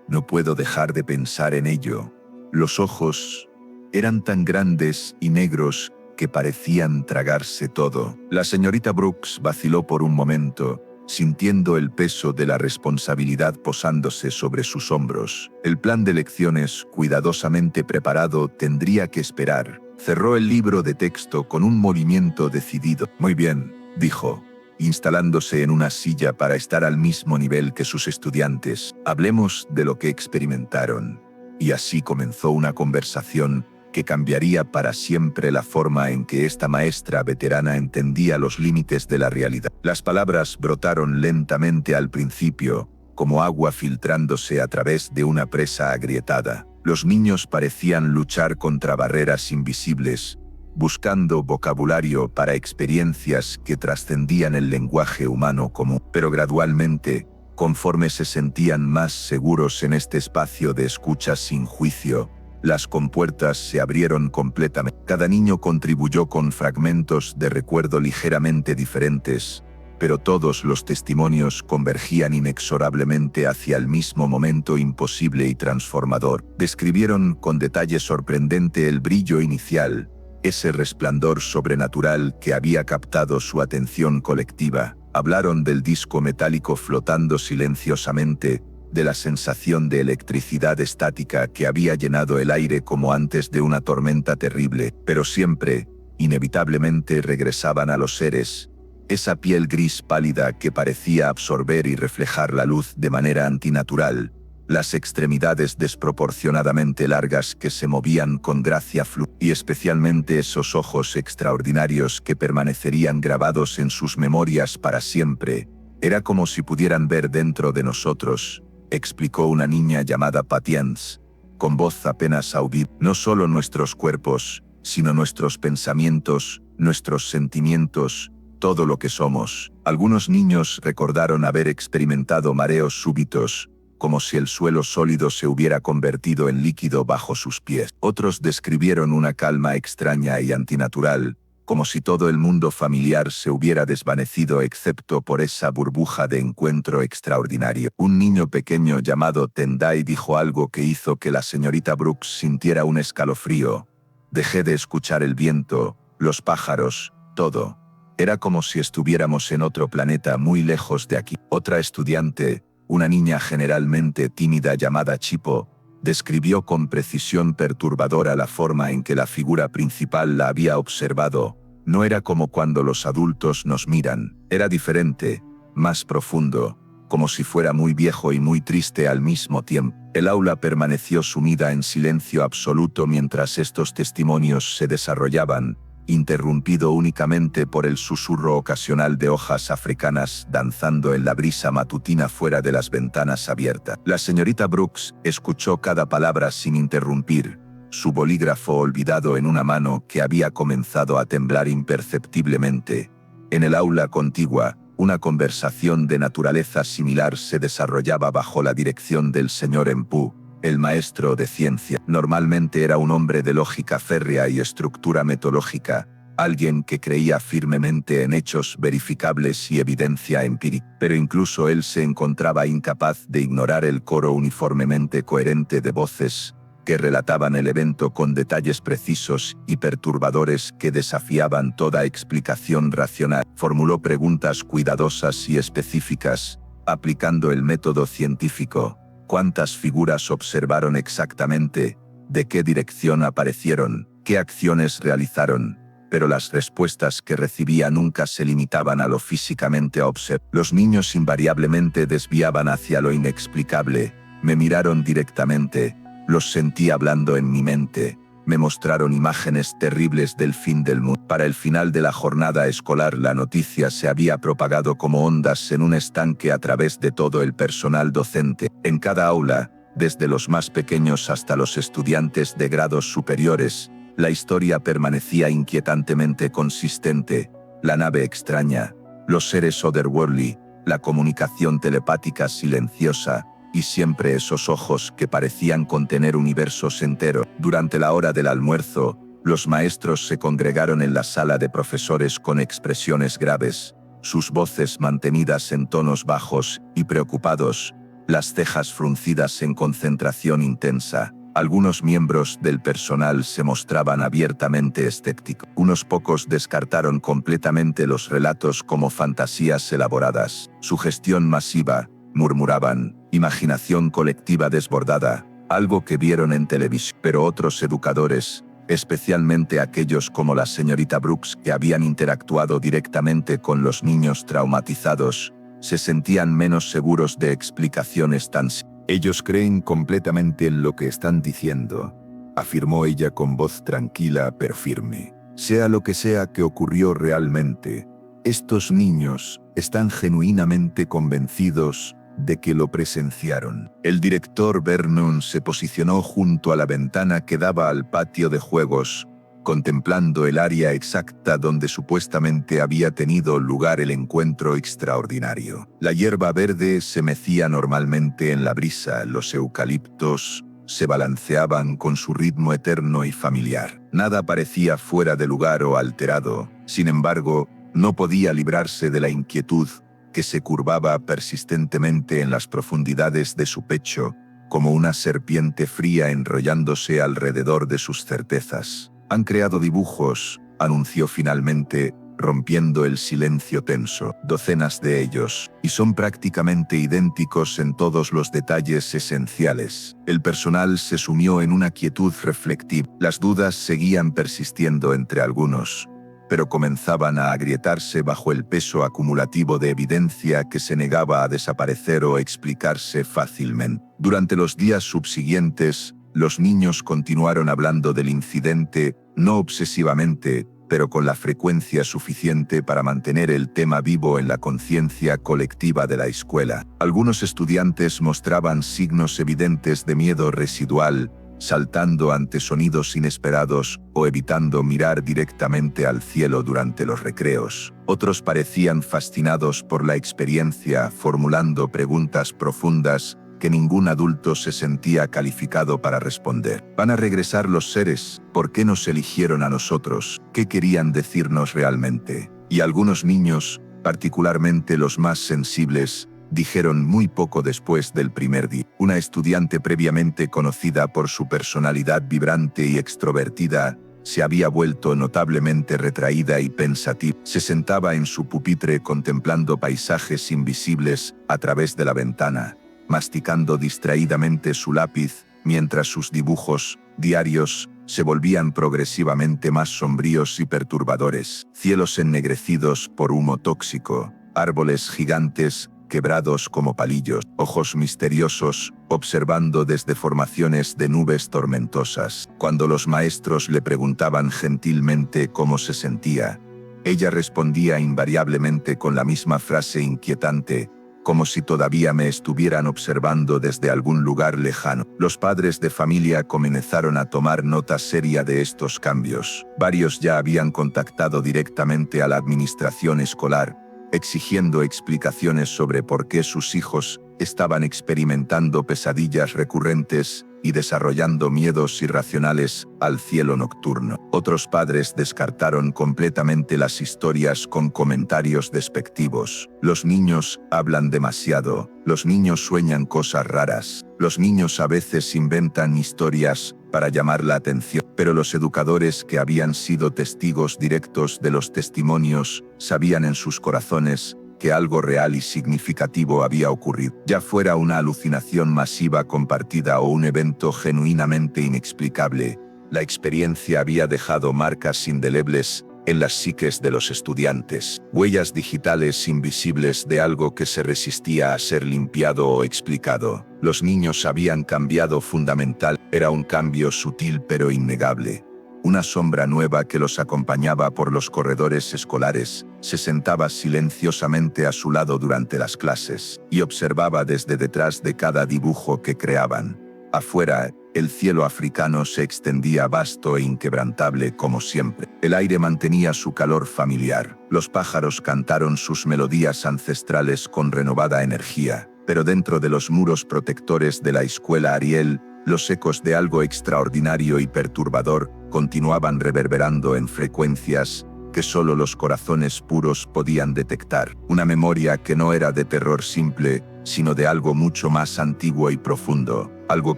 No puedo dejar de pensar en ello. Los ojos eran tan grandes y negros que parecían tragarse todo. La señorita Brooks vaciló por un momento, sintiendo el peso de la responsabilidad posándose sobre sus hombros. El plan de lecciones, cuidadosamente preparado, tendría que esperar. Cerró el libro de texto con un movimiento decidido. Muy bien, dijo, instalándose en una silla para estar al mismo nivel que sus estudiantes. Hablemos de lo que experimentaron. Y así comenzó una conversación que cambiaría para siempre la forma en que esta maestra veterana entendía los límites de la realidad. Las palabras brotaron lentamente al principio, como agua filtrándose a través de una presa agrietada. Los niños parecían luchar contra barreras invisibles, buscando vocabulario para experiencias que trascendían el lenguaje humano común. Pero gradualmente, conforme se sentían más seguros en este espacio de escucha sin juicio, las compuertas se abrieron completamente. Cada niño contribuyó con fragmentos de recuerdo ligeramente diferentes, pero todos los testimonios convergían inexorablemente hacia el mismo momento imposible y transformador. Describieron con detalle sorprendente el brillo inicial, ese resplandor sobrenatural que había captado su atención colectiva. Hablaron del disco metálico flotando silenciosamente, de la sensación de electricidad estática que había llenado el aire como antes de una tormenta terrible, pero siempre, inevitablemente regresaban a los seres, esa piel gris pálida que parecía absorber y reflejar la luz de manera antinatural, las extremidades desproporcionadamente largas que se movían con gracia y especialmente esos ojos extraordinarios que permanecerían grabados en sus memorias para siempre. Era como si pudieran ver dentro de nosotros, explicó una niña llamada Patience, con voz apenas audible. No solo nuestros cuerpos, sino nuestros pensamientos, nuestros sentimientos todo lo que somos. Algunos niños recordaron haber experimentado mareos súbitos, como si el suelo sólido se hubiera convertido en líquido bajo sus pies. Otros describieron una calma extraña y antinatural, como si todo el mundo familiar se hubiera desvanecido excepto por esa burbuja de encuentro extraordinario. Un niño pequeño llamado Tendai dijo algo que hizo que la señorita Brooks sintiera un escalofrío. Dejé de escuchar el viento, los pájaros, todo. Era como si estuviéramos en otro planeta muy lejos de aquí. Otra estudiante, una niña generalmente tímida llamada Chipo, describió con precisión perturbadora la forma en que la figura principal la había observado. No era como cuando los adultos nos miran, era diferente, más profundo, como si fuera muy viejo y muy triste al mismo tiempo. El aula permaneció sumida en silencio absoluto mientras estos testimonios se desarrollaban, interrumpido únicamente por el susurro ocasional de hojas africanas danzando en la brisa matutina fuera de las ventanas abiertas. La señorita Brooks escuchó cada palabra sin interrumpir, su bolígrafo olvidado en una mano que había comenzado a temblar imperceptiblemente. En el aula contigua, una conversación de naturaleza similar se desarrollaba bajo la dirección del señor Empu, el maestro de ciencia. Normalmente era un hombre de lógica férrea y estructura metodológica, alguien que creía firmemente en hechos verificables y evidencia empírica. Pero incluso él se encontraba incapaz de ignorar el coro uniformemente coherente de voces que relataban el evento con detalles precisos y perturbadores que desafiaban toda explicación racional. Formuló preguntas cuidadosas y específicas, aplicando el método científico. ¿Cuántas figuras observaron exactamente? ¿De qué dirección aparecieron? ¿Qué acciones realizaron? Pero las respuestas que recibía nunca se limitaban a lo físicamente observado. Los niños invariablemente desviaban hacia lo inexplicable, me miraron directamente, los sentí hablando en mi mente, me mostraron imágenes terribles del fin del mundo. Para el final de la jornada escolar la noticia se había propagado como ondas en un estanque a través de todo el personal docente. En cada aula, desde los más pequeños hasta los estudiantes de grados superiores, la historia permanecía inquietantemente consistente. La nave extraña, los seres otherworldly, la comunicación telepática silenciosa, y siempre esos ojos que parecían contener universos enteros. Durante la hora del almuerzo, los maestros se congregaron en la sala de profesores con expresiones graves, sus voces mantenidas en tonos bajos y preocupados, las cejas fruncidas en concentración intensa. Algunos miembros del personal se mostraban abiertamente escépticos. Unos pocos descartaron completamente los relatos como fantasías elaboradas. Sugestión masiva, murmuraban, imaginación colectiva desbordada, algo que vieron en televisión. Pero otros educadores, especialmente aquellos como la señorita Brooks que habían interactuado directamente con los niños traumatizados, se sentían menos seguros de explicaciones tan simples. Ellos creen completamente en lo que están diciendo, afirmó ella con voz tranquila pero firme. Sea lo que sea que ocurrió realmente, estos niños están genuinamente convencidos de que lo presenciaron. El director Vernon se posicionó junto a la ventana que daba al patio de juegos, contemplando el área exacta donde supuestamente había tenido lugar el encuentro extraordinario. La hierba verde se mecía normalmente en la brisa, los eucaliptos se balanceaban con su ritmo eterno y familiar. Nada parecía fuera de lugar o alterado, sin embargo, no podía librarse de la inquietud que se curvaba persistentemente en las profundidades de su pecho, como una serpiente fría enrollándose alrededor de sus certezas. Han creado dibujos, anunció finalmente, rompiendo el silencio tenso. Docenas de ellos, y son prácticamente idénticos en todos los detalles esenciales. El personal se sumió en una quietud reflectiva. Las dudas seguían persistiendo entre algunos, pero comenzaban a agrietarse bajo el peso acumulativo de evidencia que se negaba a desaparecer o explicarse fácilmente. Durante los días subsiguientes, los niños continuaron hablando del incidente, no obsesivamente, pero con la frecuencia suficiente para mantener el tema vivo en la conciencia colectiva de la escuela. Algunos estudiantes mostraban signos evidentes de miedo residual, saltando ante sonidos inesperados o evitando mirar directamente al cielo durante los recreos. Otros parecían fascinados por la experiencia, formulando preguntas profundas que ningún adulto se sentía calificado para responder. ¿Van a regresar los seres? ¿Por qué nos eligieron a nosotros? ¿Qué querían decirnos realmente? Y algunos niños, particularmente los más sensibles, dijeron muy poco después del primer día. Una estudiante previamente conocida por su personalidad vibrante y extrovertida, se había vuelto notablemente retraída y pensativa. Se sentaba en su pupitre contemplando paisajes invisibles a través de la ventana, masticando distraídamente su lápiz, mientras sus dibujos diarios se volvían progresivamente más sombríos y perturbadores. Cielos ennegrecidos por humo tóxico, árboles gigantes quebrados como palillos, ojos misteriosos, observando desde formaciones de nubes tormentosas. Cuando los maestros le preguntaban gentilmente cómo se sentía, ella respondía invariablemente con la misma frase inquietante, como si todavía me estuvieran observando desde algún lugar lejano. Los padres de familia comenzaron a tomar nota seria de estos cambios. Varios ya habían contactado directamente a la administración escolar, exigiendo explicaciones sobre por qué sus hijos estaban experimentando pesadillas recurrentes y desarrollando miedos irracionales al cielo nocturno. Otros padres descartaron completamente las historias con comentarios despectivos. Los niños hablan demasiado, los niños sueñan cosas raras, los niños a veces inventan historias para llamar la atención. Pero los educadores que habían sido testigos directos de los testimonios sabían en sus corazones que algo real y significativo había ocurrido. Ya fuera una alucinación masiva compartida o un evento genuinamente inexplicable, la experiencia había dejado marcas indelebles en las psiques de los estudiantes, huellas digitales invisibles de algo que se resistía a ser limpiado o explicado. Los niños habían cambiado fundamental, era un cambio sutil pero innegable. Una sombra nueva que los acompañaba por los corredores escolares, se sentaba silenciosamente a su lado durante las clases, y observaba desde detrás de cada dibujo que creaban. Afuera, el cielo africano se extendía vasto e inquebrantable como siempre. El aire mantenía su calor familiar, los pájaros cantaron sus melodías ancestrales con renovada energía, pero dentro de los muros protectores de la escuela Ariel, los ecos de algo extraordinario y perturbador continuaban reverberando en frecuencias que solo los corazones puros podían detectar. Una memoria que no era de terror simple, sino de algo mucho más antiguo y profundo, algo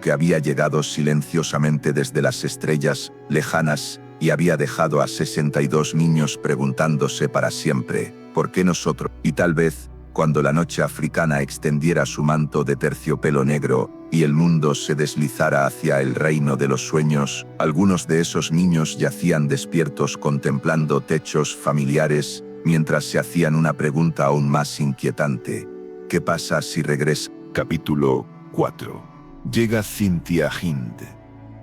que había llegado silenciosamente desde las estrellas lejanas y había dejado a 62 niños preguntándose para siempre, ¿por qué nosotros? Y tal vez, cuando la noche africana extendiera su manto de terciopelo negro y el mundo se deslizara hacia el reino de los sueños, algunos de esos niños yacían despiertos contemplando techos familiares, mientras se hacían una pregunta aún más inquietante. ¿Qué pasa si regresa? Capítulo 4. Llega Cynthia Hind.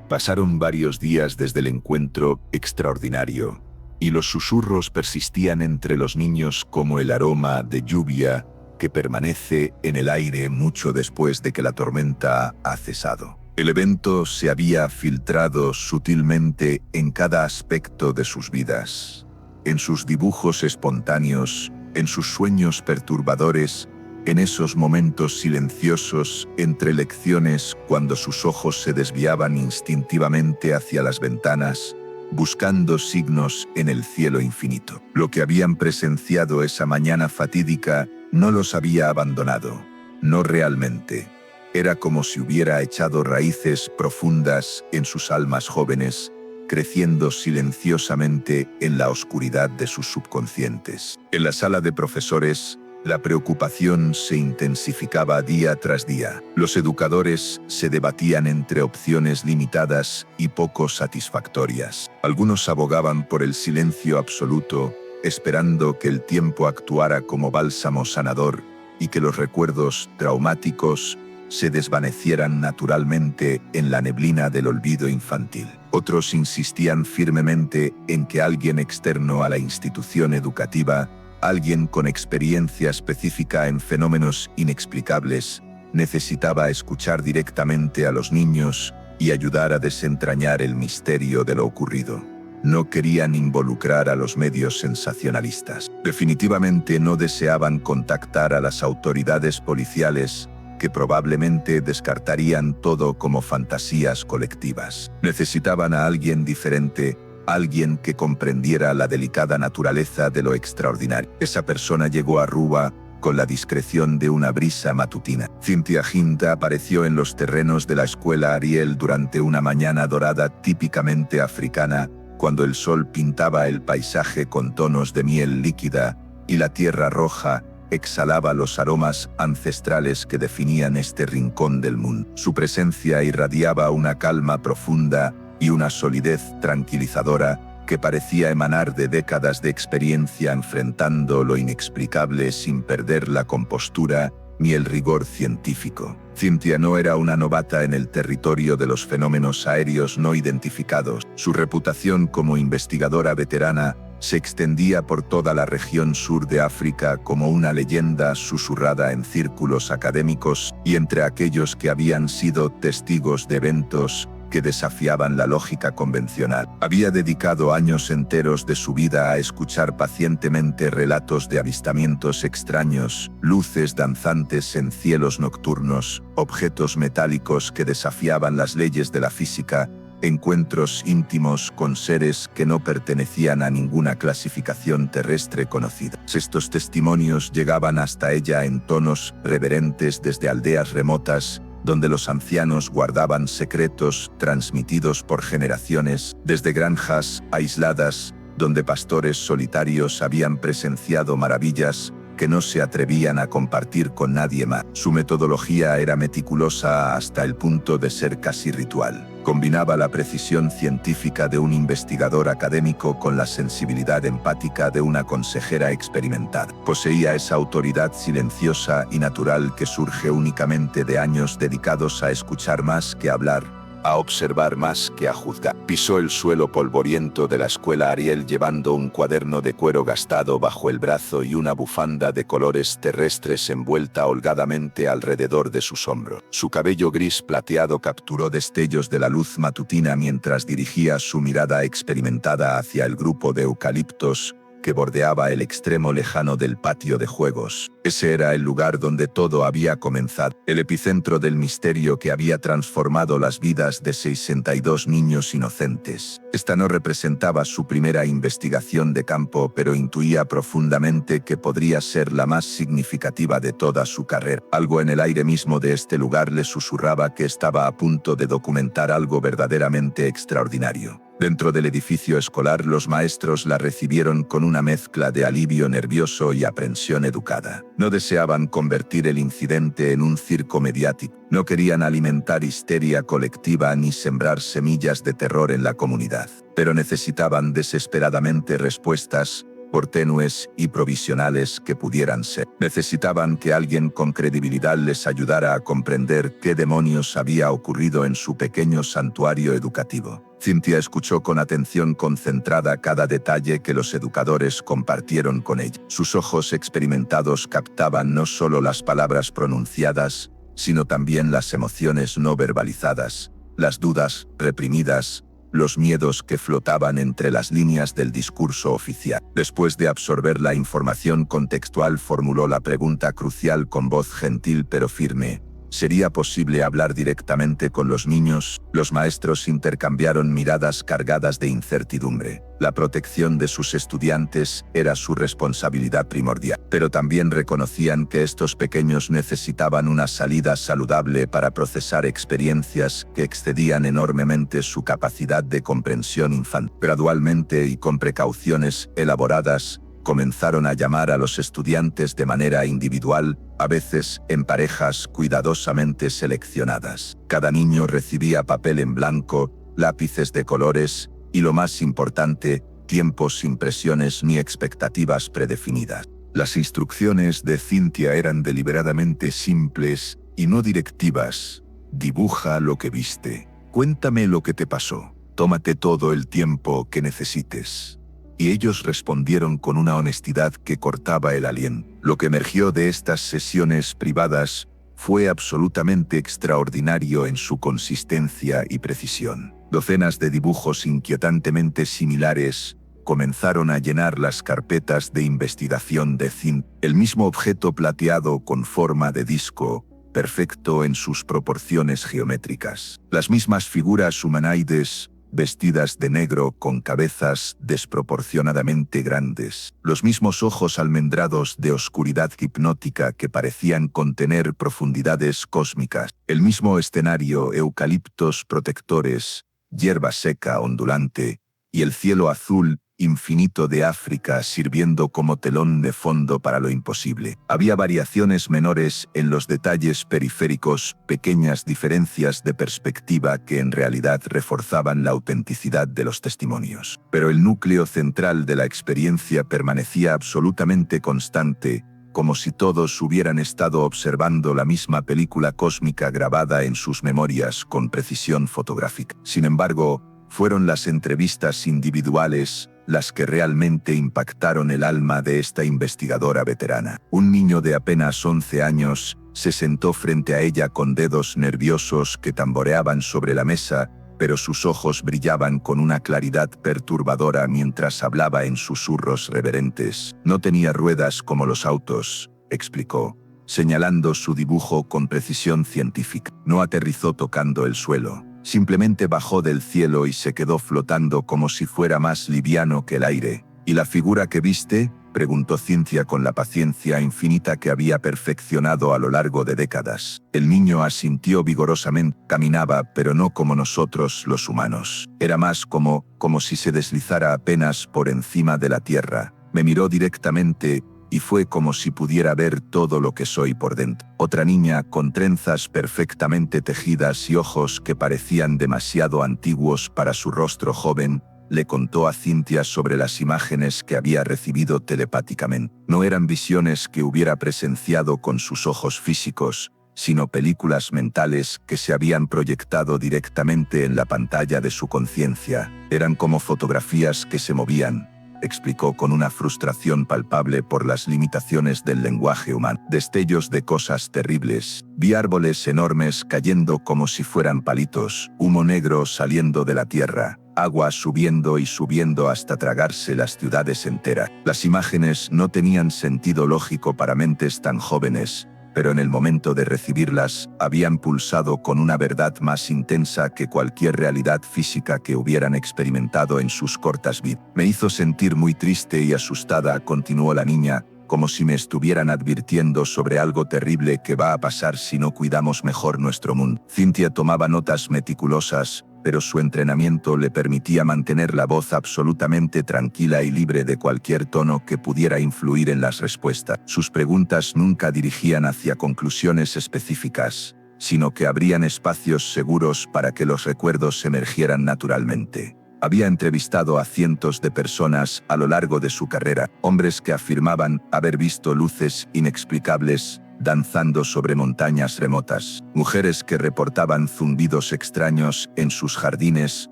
Pasaron varios días desde el encuentro extraordinario, y los susurros persistían entre los niños como el aroma de lluvia que permanece en el aire mucho después de que la tormenta ha cesado. El evento se había filtrado sutilmente en cada aspecto de sus vidas, en sus dibujos espontáneos, en sus sueños perturbadores, en esos momentos silenciosos entre lecciones cuando sus ojos se desviaban instintivamente hacia las ventanas, buscando signos en el cielo infinito. Lo que habían presenciado esa mañana fatídica no los había abandonado, no realmente. Era como si hubiera echado raíces profundas en sus almas jóvenes, creciendo silenciosamente en la oscuridad de sus subconscientes. En la sala de profesores, la preocupación se intensificaba día tras día. Los educadores se debatían entre opciones limitadas y poco satisfactorias. Algunos abogaban por el silencio absoluto, esperando que el tiempo actuara como bálsamo sanador y que los recuerdos traumáticos se desvanecieran naturalmente en la neblina del olvido infantil. Otros insistían firmemente en que alguien externo a la institución educativa, alguien con experiencia específica en fenómenos inexplicables, necesitaba escuchar directamente a los niños y ayudar a desentrañar el misterio de lo ocurrido. No querían involucrar a los medios sensacionalistas. Definitivamente no deseaban contactar a las autoridades policiales, que probablemente descartarían todo como fantasías colectivas. Necesitaban a alguien diferente, alguien que comprendiera la delicada naturaleza de lo extraordinario. Esa persona llegó a Ruba con la discreción de una brisa matutina. Cynthia Hind apareció en los terrenos de la escuela Ariel durante una mañana dorada típicamente africana, cuando el sol pintaba el paisaje con tonos de miel líquida y la tierra roja exhalaba los aromas ancestrales que definían este rincón del mundo. Su presencia irradiaba una calma profunda y una solidez tranquilizadora que parecía emanar de décadas de experiencia enfrentando lo inexplicable sin perder la compostura ni el rigor científico. Cynthia no era una novata en el territorio de los fenómenos aéreos no identificados. Su reputación como investigadora veterana se extendía por toda la región sur de África como una leyenda susurrada en círculos académicos y entre aquellos que habían sido testigos de eventos que desafiaban la lógica convencional. Había dedicado años enteros de su vida a escuchar pacientemente relatos de avistamientos extraños, luces danzantes en cielos nocturnos, objetos metálicos que desafiaban las leyes de la física, encuentros íntimos con seres que no pertenecían a ninguna clasificación terrestre conocida. Estos testimonios llegaban hasta ella en tonos reverentes desde aldeas remotas, donde los ancianos guardaban secretos transmitidos por generaciones, desde granjas aisladas, donde pastores solitarios habían presenciado maravillas que no se atrevían a compartir con nadie más. Su metodología era meticulosa hasta el punto de ser casi ritual. Combinaba la precisión científica de un investigador académico con la sensibilidad empática de una consejera experimentada. Poseía esa autoridad silenciosa y natural que surge únicamente de años dedicados a escuchar más que hablar, a observar más que a juzgar. Pisó el suelo polvoriento de la escuela Ariel llevando un cuaderno de cuero gastado bajo el brazo y una bufanda de colores terrestres envuelta holgadamente alrededor de sus hombros. Su cabello gris plateado capturó destellos de la luz matutina mientras dirigía su mirada experimentada hacia el grupo de eucaliptos que bordeaba el extremo lejano del patio de juegos. Ese era el lugar donde todo había comenzado, el epicentro del misterio que había transformado las vidas de 62 niños inocentes. Esta no representaba su primera investigación de campo, pero intuía profundamente que podría ser la más significativa de toda su carrera. Algo en el aire mismo de este lugar le susurraba que estaba a punto de documentar algo verdaderamente extraordinario. Dentro del edificio escolar, los maestros la recibieron con una mezcla de alivio nervioso y aprensión educada. No deseaban convertir el incidente en un circo mediático. No querían alimentar histeria colectiva ni sembrar semillas de terror en la comunidad. Pero necesitaban desesperadamente respuestas, por tenues y provisionales que pudieran ser. Necesitaban que alguien con credibilidad les ayudara a comprender qué demonios había ocurrido en su pequeño santuario educativo. Cynthia escuchó con atención concentrada cada detalle que los educadores compartieron con ella. Sus ojos experimentados captaban no solo las palabras pronunciadas, sino también las emociones no verbalizadas, las dudas reprimidas, los miedos que flotaban entre las líneas del discurso oficial. Después de absorber la información contextual, formuló la pregunta crucial con voz gentil pero firme. ¿Sería posible hablar directamente con los niños? Los maestros intercambiaron miradas cargadas de incertidumbre. La protección de sus estudiantes era su responsabilidad primordial, pero también reconocían que estos pequeños necesitaban una salida saludable para procesar experiencias que excedían enormemente su capacidad de comprensión infantil. Gradualmente y con precauciones elaboradas, comenzaron a llamar a los estudiantes de manera individual, a veces en parejas cuidadosamente seleccionadas. Cada niño recibía papel en blanco, lápices de colores y, lo más importante, tiempos sin presiones ni expectativas predefinidas. Las instrucciones de Cynthia eran deliberadamente simples y no directivas. Dibuja lo que viste. Cuéntame lo que te pasó. Tómate todo el tiempo que necesites. Y ellos respondieron con una honestidad que cortaba el aliento. Lo que emergió de estas sesiones privadas fue absolutamente extraordinario en su consistencia y precisión. Docenas de dibujos inquietantemente similares comenzaron a llenar las carpetas de investigación de Cynthia. El mismo objeto plateado con forma de disco, perfecto en sus proporciones geométricas. Las mismas figuras humanoides, vestidas de negro con cabezas desproporcionadamente grandes. Los mismos ojos almendrados de oscuridad hipnótica que parecían contener profundidades cósmicas. El mismo escenario, eucaliptos protectores, hierba seca ondulante, y el cielo azul infinito de África sirviendo como telón de fondo para lo imposible. Había variaciones menores en los detalles periféricos, pequeñas diferencias de perspectiva que en realidad reforzaban la autenticidad de los testimonios. Pero el núcleo central de la experiencia permanecía absolutamente constante, como si todos hubieran estado observando la misma película cósmica grabada en sus memorias con precisión fotográfica. Sin embargo, fueron las entrevistas individuales las que realmente impactaron el alma de esta investigadora veterana. Un niño de apenas 11 años se sentó frente a ella con dedos nerviosos que tamboreaban sobre la mesa, pero sus ojos brillaban con una claridad perturbadora mientras hablaba en susurros reverentes. No tenía ruedas como los autos, explicó, señalando su dibujo con precisión científica. No aterrizó tocando el suelo. Simplemente bajó del cielo y se quedó flotando como si fuera más liviano que el aire. ¿Y la figura que viste?, preguntó Cynthia con la paciencia infinita que había perfeccionado a lo largo de décadas. El niño asintió vigorosamente. Caminaba, pero no como nosotros los humanos. Era más como si se deslizara apenas por encima de la tierra. Me miró directamente y fue como si pudiera ver todo lo que soy por dentro. Otra niña con trenzas perfectamente tejidas y ojos que parecían demasiado antiguos para su rostro joven, le contó a Cynthia sobre las imágenes que había recibido telepáticamente. No eran visiones que hubiera presenciado con sus ojos físicos, sino películas mentales que se habían proyectado directamente en la pantalla de su conciencia. Eran como fotografías que se movían, explicó con una frustración palpable por las limitaciones del lenguaje humano. Destellos de cosas terribles. Vi árboles enormes cayendo como si fueran palitos, humo negro saliendo de la tierra, agua subiendo y subiendo hasta tragarse las ciudades enteras. Las imágenes no tenían sentido lógico para mentes tan jóvenes, pero en el momento de recibirlas, habían pulsado con una verdad más intensa que cualquier realidad física que hubieran experimentado en sus cortas vidas. Me hizo sentir muy triste y asustada, continuó la niña, como si me estuvieran advirtiendo sobre algo terrible que va a pasar si no cuidamos mejor nuestro mundo. Cynthia tomaba notas meticulosas, pero su entrenamiento le permitía mantener la voz absolutamente tranquila y libre de cualquier tono que pudiera influir en las respuestas. Sus preguntas nunca dirigían hacia conclusiones específicas, sino que abrían espacios seguros para que los recuerdos emergieran naturalmente. Había entrevistado a cientos de personas a lo largo de su carrera, hombres que afirmaban haber visto luces inexplicables danzando sobre montañas remotas, mujeres que reportaban zumbidos extraños en sus jardines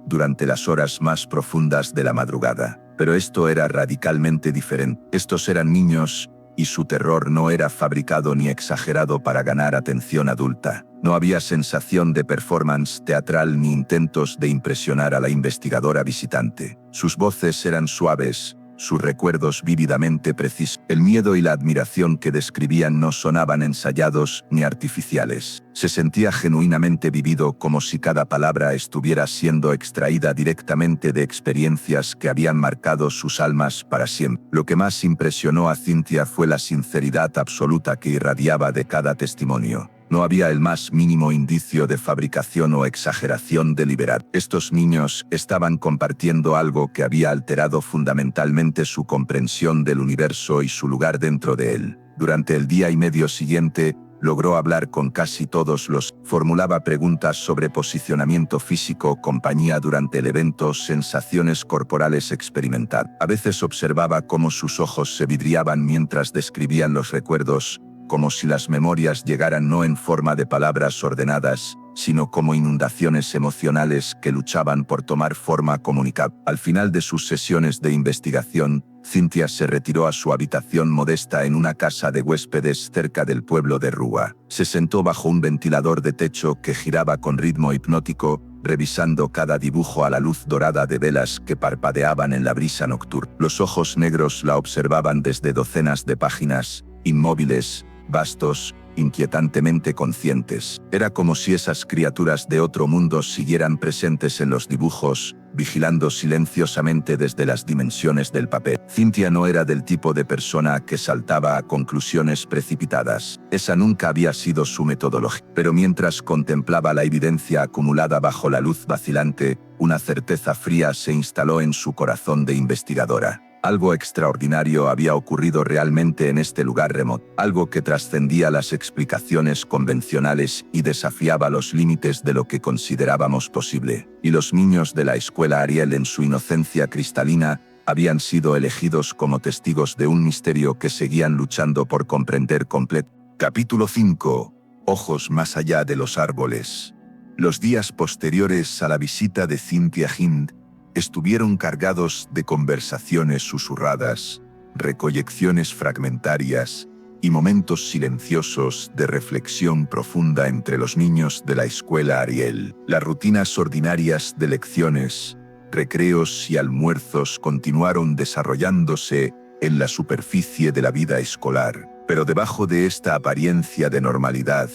durante las horas más profundas de la madrugada. Pero esto era radicalmente diferente. Estos eran niños, y su terror no era fabricado ni exagerado para ganar atención adulta. No había sensación de performance teatral ni intentos de impresionar a la investigadora visitante. Sus voces eran suaves, sus recuerdos vívidamente precisos. El miedo y la admiración que describían no sonaban ensayados ni artificiales. Se sentía genuinamente vivido, como si cada palabra estuviera siendo extraída directamente de experiencias que habían marcado sus almas para siempre. Lo que más impresionó a Cynthia fue la sinceridad absoluta que irradiaba de cada testimonio. No había el más mínimo indicio de fabricación o exageración deliberada. Estos niños estaban compartiendo algo que había alterado fundamentalmente su comprensión del universo y su lugar dentro de él. Durante el día y medio siguiente, logró hablar con casi todos formulaba preguntas sobre posicionamiento físico, compañía durante el evento, sensaciones corporales experimentadas. A veces observaba cómo sus ojos se vidriaban mientras describían los recuerdos, como si las memorias llegaran no en forma de palabras ordenadas, sino como inundaciones emocionales que luchaban por tomar forma comunicable. Al final de sus sesiones de investigación, Cynthia se retiró a su habitación modesta en una casa de huéspedes cerca del pueblo de Rúa. Se sentó bajo un ventilador de techo que giraba con ritmo hipnótico, revisando cada dibujo a la luz dorada de velas que parpadeaban en la brisa nocturna. Los ojos negros la observaban desde docenas de páginas, inmóviles, vastos, inquietantemente conscientes. Era como si esas criaturas de otro mundo siguieran presentes en los dibujos, vigilando silenciosamente desde las dimensiones del papel. Cynthia no era del tipo de persona que saltaba a conclusiones precipitadas. Esa nunca había sido su metodología. Pero mientras contemplaba la evidencia acumulada bajo la luz vacilante, una certeza fría se instaló en su corazón de investigadora. Algo extraordinario había ocurrido realmente en este lugar remoto, algo que trascendía las explicaciones convencionales y desafiaba los límites de lo que considerábamos posible. Y los niños de la escuela Ariel, en su inocencia cristalina, habían sido elegidos como testigos de un misterio que seguían luchando por comprender completo. Capítulo 5. Ojos más allá de los árboles. Los días posteriores a la visita de Cynthia Hind estuvieron cargados de conversaciones susurradas, recolecciones fragmentarias y momentos silenciosos de reflexión profunda entre los niños de la escuela Ariel. Las rutinas ordinarias de lecciones, recreos y almuerzos continuaron desarrollándose en la superficie de la vida escolar, pero debajo de esta apariencia de normalidad,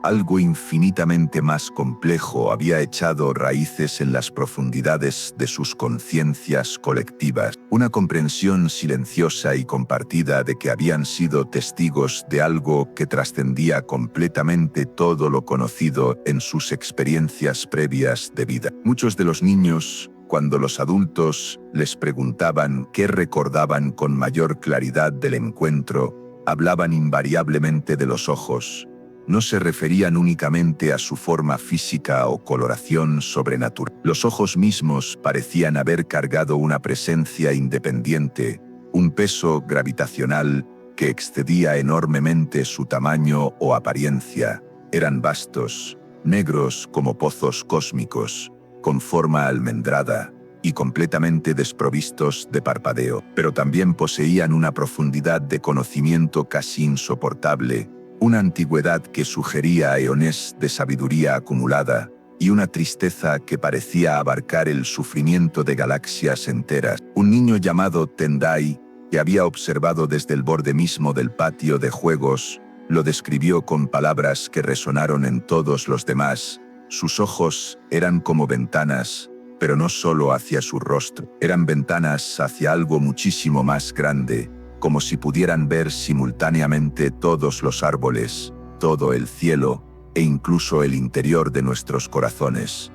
algo infinitamente más complejo había echado raíces en las profundidades de sus conciencias colectivas, una comprensión silenciosa y compartida de que habían sido testigos de algo que trascendía completamente todo lo conocido en sus experiencias previas de vida. Muchos de los niños, cuando los adultos les preguntaban qué recordaban con mayor claridad del encuentro, hablaban invariablemente de los ojos. No se referían únicamente a su forma física o coloración sobrenatural. Los ojos mismos parecían haber cargado una presencia independiente, un peso gravitacional que excedía enormemente su tamaño o apariencia. Eran vastos, negros como pozos cósmicos, con forma almendrada y completamente desprovistos de parpadeo, pero también poseían una profundidad de conocimiento casi insoportable, una antigüedad que sugería eones de sabiduría acumulada, y una tristeza que parecía abarcar el sufrimiento de galaxias enteras. Un niño llamado Tendai, que había observado desde el borde mismo del patio de juegos, lo describió con palabras que resonaron en todos los demás. Sus ojos eran como ventanas, pero no solo hacia su rostro, eran ventanas hacia algo muchísimo más grande, como si pudieran ver simultáneamente todos los árboles, todo el cielo, e incluso el interior de nuestros corazones.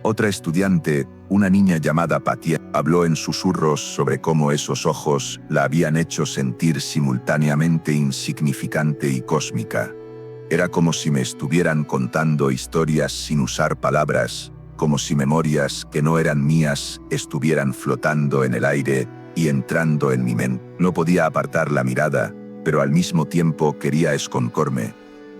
Otra estudiante, una niña llamada Patia, habló en susurros sobre cómo esos ojos la habían hecho sentir simultáneamente insignificante y cósmica. Era como si me estuvieran contando historias sin usar palabras, como si memorias que no eran mías estuvieran flotando en el aire y entrando en mi mente. No podía apartar la mirada, pero al mismo tiempo quería esconcorme.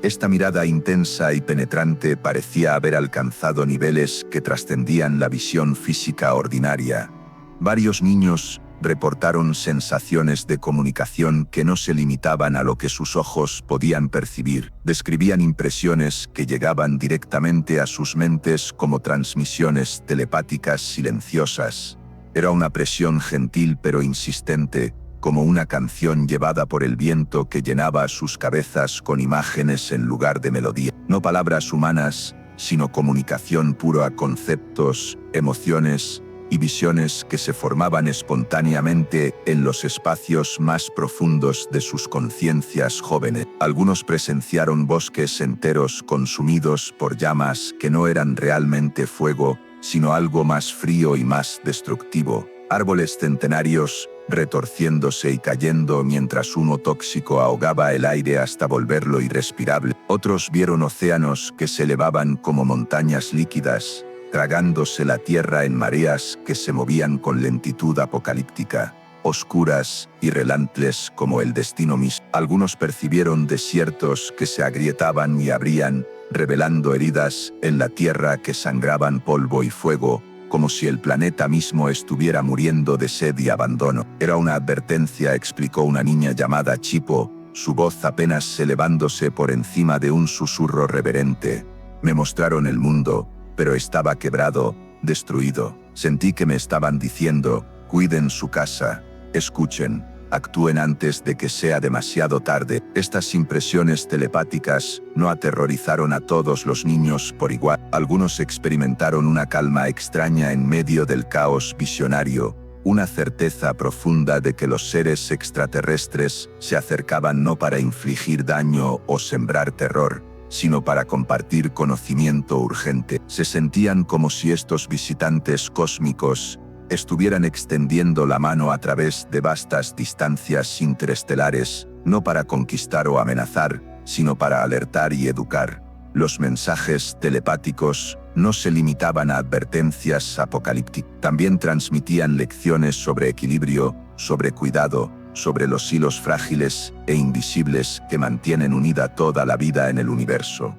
Esta mirada intensa y penetrante parecía haber alcanzado niveles que trascendían la visión física ordinaria. Varios niños reportaron sensaciones de comunicación que no se limitaban a lo que sus ojos podían percibir. Describían impresiones que llegaban directamente a sus mentes como transmisiones telepáticas silenciosas. Era una presión gentil pero insistente, como una canción llevada por el viento que llenaba sus cabezas con imágenes en lugar de melodía. No palabras humanas, sino comunicación pura, conceptos, emociones y visiones que se formaban espontáneamente en los espacios más profundos de sus conciencias jóvenes. Algunos presenciaron bosques enteros consumidos por llamas que no eran realmente fuego, sino algo más frío y más destructivo. Árboles centenarios, retorciéndose y cayendo mientras humo tóxico ahogaba el aire hasta volverlo irrespirable. Otros vieron océanos que se elevaban como montañas líquidas, tragándose la tierra en mareas que se movían con lentitud apocalíptica, oscuras y relantes como el destino mismo. Algunos percibieron desiertos que se agrietaban y abrían, revelando heridas en la tierra que sangraban polvo y fuego, como si el planeta mismo estuviera muriendo de sed y abandono. Era una advertencia, explicó una niña llamada Chipo, su voz apenas elevándose por encima de un susurro reverente. Me mostraron el mundo, pero estaba quebrado, destruido. Sentí que me estaban diciendo, cuiden su casa, escuchen, actúen antes de que sea demasiado tarde. Estas impresiones telepáticas no aterrorizaron a todos los niños por igual. Algunos experimentaron una calma extraña en medio del caos visionario, una certeza profunda de que los seres extraterrestres se acercaban no para infligir daño o sembrar terror, sino para compartir conocimiento urgente. Se sentían como si estos visitantes cósmicos estuvieran extendiendo la mano a través de vastas distancias interestelares, no para conquistar o amenazar, sino para alertar y educar. Los mensajes telepáticos no se limitaban a advertencias apocalípticas, también transmitían lecciones sobre equilibrio, sobre cuidado, sobre los hilos frágiles e invisibles que mantienen unida toda la vida en el universo.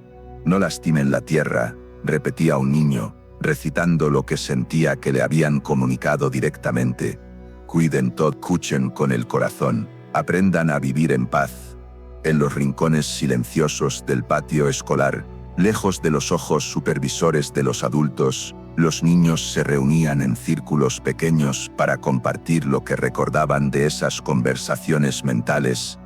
No lastimen la tierra, repetía un niño, recitando lo que sentía que le habían comunicado directamente. Cuiden todo, escuchen con el corazón, aprendan a vivir en paz. En los rincones silenciosos del patio escolar, lejos de los ojos supervisores de los adultos, los niños se reunían en círculos pequeños para compartir lo que recordaban de esas conversaciones mentales.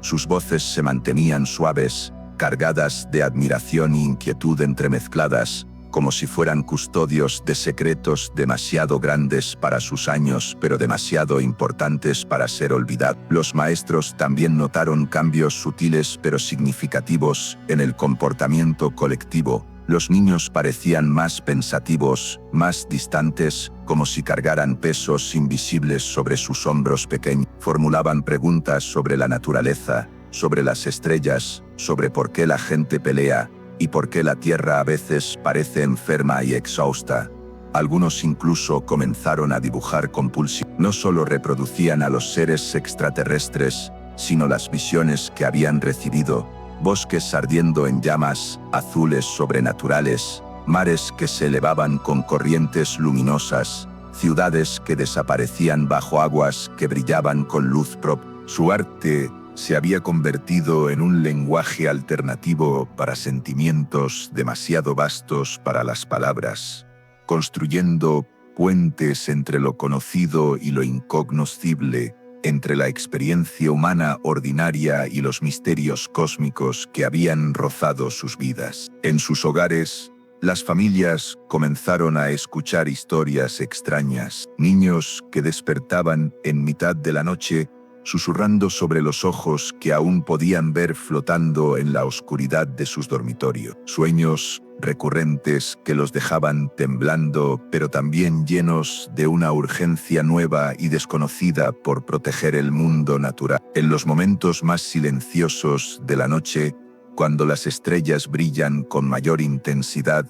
Sus voces se mantenían suaves, cargadas de admiración e inquietud entremezcladas, como si fueran custodios de secretos demasiado grandes para sus años pero demasiado importantes para ser olvidados. Los maestros también notaron cambios sutiles pero significativos en el comportamiento colectivo. Los niños parecían más pensativos, más distantes, como si cargaran pesos invisibles sobre sus hombros pequeños. Formulaban preguntas sobre la naturaleza, sobre las estrellas, sobre por qué la gente pelea, y por qué la Tierra a veces parece enferma y exhausta. Algunos incluso comenzaron a dibujar compulsivamente. No solo reproducían a los seres extraterrestres, sino las visiones que habían recibido: bosques ardiendo en llamas, azules sobrenaturales, mares que se elevaban con corrientes luminosas, ciudades que desaparecían bajo aguas que brillaban con luz propia. Su arte se había convertido en un lenguaje alternativo para sentimientos demasiado vastos para las palabras, construyendo puentes entre lo conocido y lo incognoscible, entre la experiencia humana ordinaria y los misterios cósmicos que habían rozado sus vidas. En sus hogares, las familias comenzaron a escuchar historias extrañas, niños que despertaban en mitad de la noche, susurrando sobre los ojos que aún podían ver flotando en la oscuridad de sus dormitorios. Sueños recurrentes que los dejaban temblando, pero también llenos de una urgencia nueva y desconocida por proteger el mundo natural. En los momentos más silenciosos de la noche, cuando las estrellas brillan con mayor intensidad,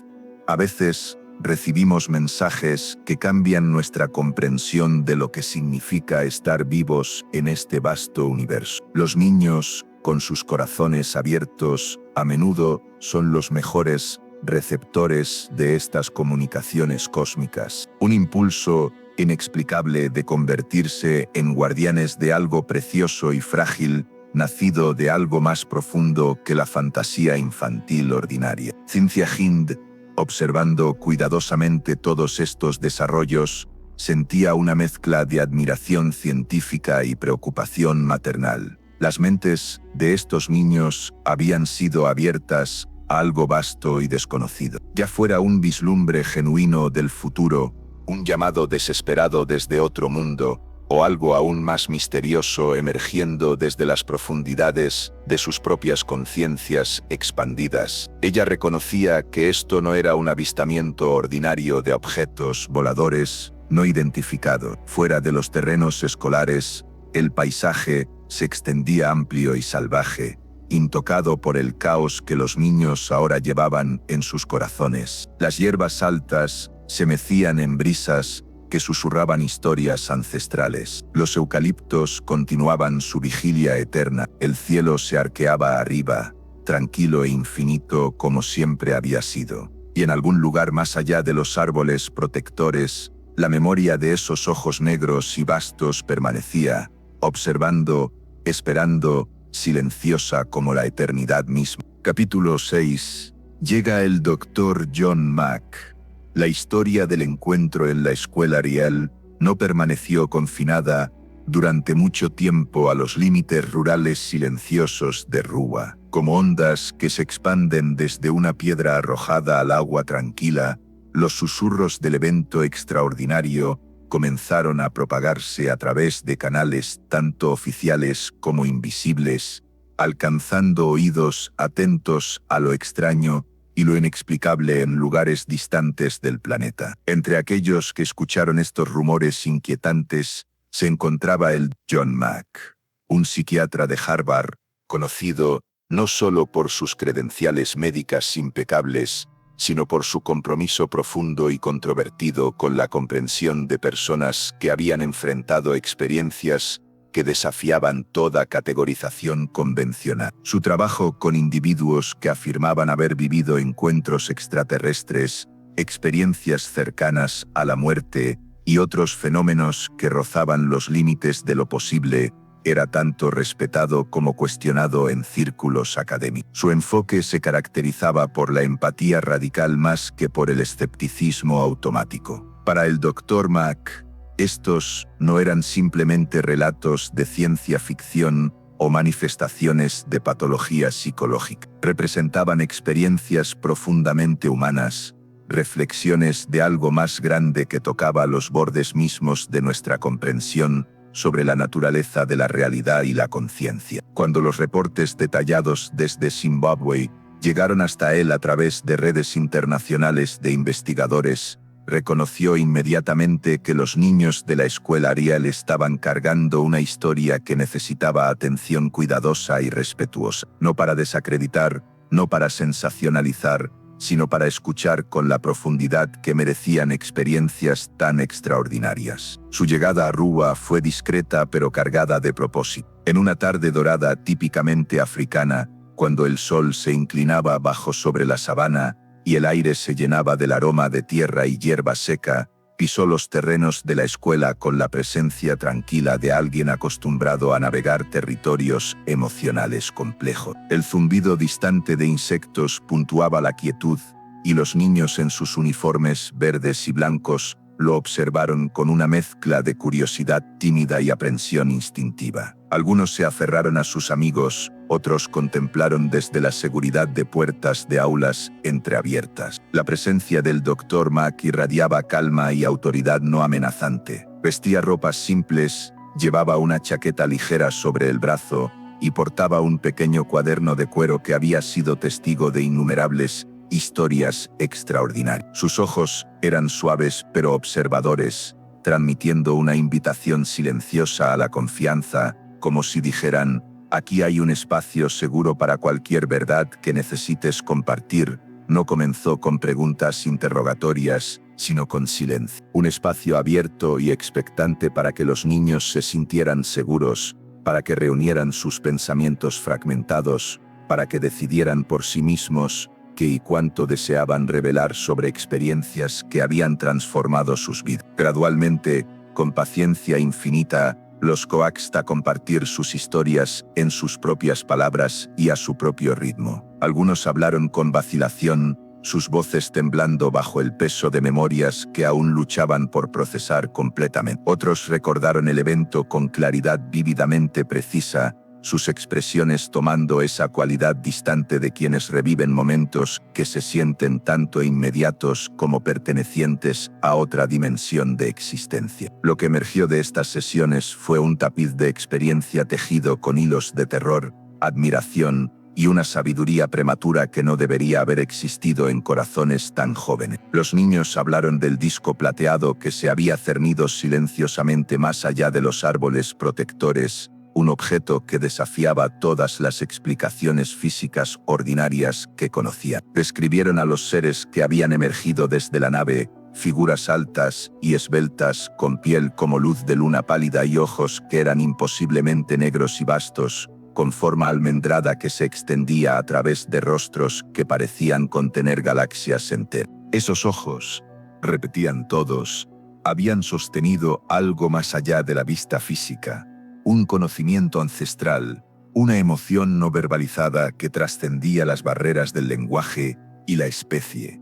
a veces recibimos mensajes que cambian nuestra comprensión de lo que significa estar vivos en este vasto universo. Los niños, con sus corazones abiertos, a menudo son los mejores receptores de estas comunicaciones cósmicas. Un impulso inexplicable de convertirse en guardianes de algo precioso y frágil, nacido de algo más profundo que la fantasía infantil ordinaria. Cynthia Hind, observando cuidadosamente todos estos desarrollos, sentía una mezcla de admiración científica y preocupación maternal. Las mentes de estos niños habían sido abiertas a algo vasto y desconocido. Ya fuera un vislumbre genuino del futuro, un llamado desesperado desde otro mundo, o algo aún más misterioso emergiendo desde las profundidades de sus propias conciencias expandidas. Ella reconocía que esto no era un avistamiento ordinario de objetos voladores no identificados. Fuera de los terrenos escolares, el paisaje se extendía amplio y salvaje, intocado por el caos que los niños ahora llevaban en sus corazones. Las hierbas altas se mecían en brisas que susurraban historias ancestrales. Los eucaliptos continuaban su vigilia eterna. El cielo se arqueaba arriba, tranquilo e infinito como siempre había sido. y en algún lugar más allá de los árboles protectores, la memoria de esos ojos negros y vastos permanecía, observando, esperando, silenciosa como la eternidad misma. Capítulo 6. Llega el Dr. John Mack. La historia del encuentro en la escuela Ariel no permaneció confinada durante mucho tiempo a los límites rurales silenciosos de Rúa. Como ondas que se expanden desde una piedra arrojada al agua tranquila, los susurros del evento extraordinario comenzaron a propagarse a través de canales tanto oficiales como invisibles, alcanzando oídos atentos a lo extraño y lo inexplicable en lugares distantes del planeta. Entre aquellos que escucharon estos rumores inquietantes, se encontraba el John Mack, un psiquiatra de Harvard, conocido no solo por sus credenciales médicas impecables, sino por su compromiso profundo y controvertido con la comprensión de personas que habían enfrentado experiencias que desafiaban toda categorización convencional. Su trabajo con individuos que afirmaban haber vivido encuentros extraterrestres, experiencias cercanas a la muerte y otros fenómenos que rozaban los límites de lo posible, era tanto respetado como cuestionado en círculos académicos. Su enfoque se caracterizaba por la empatía radical más que por el escepticismo automático. Para el Dr. Mack, estos no eran simplemente relatos de ciencia ficción o manifestaciones de patología psicológica. Representaban experiencias profundamente humanas, reflexiones de algo más grande que tocaba los bordes mismos de nuestra comprensión sobre la naturaleza de la realidad y la conciencia. Cuando los reportes detallados desde Zimbabue llegaron hasta él a través de redes internacionales de investigadores, reconoció inmediatamente que los niños de la escuela Ariel estaban cargando una historia que necesitaba atención cuidadosa y respetuosa, no para desacreditar, no para sensacionalizar, sino para escuchar con la profundidad que merecían experiencias tan extraordinarias. Su llegada a Rúa fue discreta pero cargada de propósito. En una tarde dorada típicamente africana, cuando el sol se inclinaba bajo sobre la sabana y el aire se llenaba del aroma de tierra y hierba seca, pisó los terrenos de la escuela con la presencia tranquila de alguien acostumbrado a navegar territorios emocionales complejos. El zumbido distante de insectos puntuaba la quietud, y los niños en sus uniformes verdes y blancos lo observaron con una mezcla de curiosidad tímida y aprensión instintiva. Algunos se aferraron a sus amigos, otros contemplaron desde la seguridad de puertas de aulas entreabiertas. La presencia del Dr. Mack irradiaba calma y autoridad no amenazante. Vestía ropas simples, llevaba una chaqueta ligera sobre el brazo y portaba un pequeño cuaderno de cuero que había sido testigo de innumerables historias extraordinarias. Sus ojos eran suaves pero observadores, transmitiendo una invitación silenciosa a la confianza, como si dijeran: aquí hay un espacio seguro para cualquier verdad que necesites compartir. No comenzó con preguntas interrogatorias, sino con silencio. Un espacio abierto y expectante para que los niños se sintieran seguros, para que reunieran sus pensamientos fragmentados, para que decidieran por sí mismos qué y cuánto deseaban revelar sobre experiencias que habían transformado sus vidas. Gradualmente, con paciencia infinita, los coaxta a compartir sus historias en sus propias palabras y a su propio ritmo. Algunos hablaron con vacilación, sus voces temblando bajo el peso de memorias que aún luchaban por procesar completamente. Otros recordaron el evento con claridad vívidamente precisa, sus expresiones tomando esa cualidad distante de quienes reviven momentos que se sienten tanto inmediatos como pertenecientes a otra dimensión de existencia. Lo que emergió de estas sesiones fue un tapiz de experiencia tejido con hilos de terror, admiración y una sabiduría prematura que no debería haber existido en corazones tan jóvenes. Los niños hablaron del disco plateado que se había cernido silenciosamente más allá de los árboles protectores, un objeto que desafiaba todas las explicaciones físicas ordinarias que conocían. Describieron a los seres que habían emergido desde la nave, figuras altas y esbeltas, con piel como luz de luna pálida y ojos que eran imposiblemente negros y vastos, con forma almendrada que se extendía a través de rostros que parecían contener galaxias enteras. Esos ojos, repetían todos, habían sostenido algo más allá de la vista física, un conocimiento ancestral, una emoción no verbalizada que trascendía las barreras del lenguaje y la especie.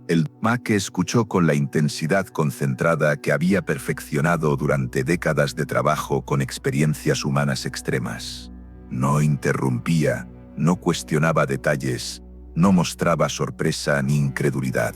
El Mac escuchó con la intensidad concentrada que había perfeccionado durante décadas de trabajo con experiencias humanas extremas. No interrumpía, no cuestionaba detalles, no mostraba sorpresa ni incredulidad.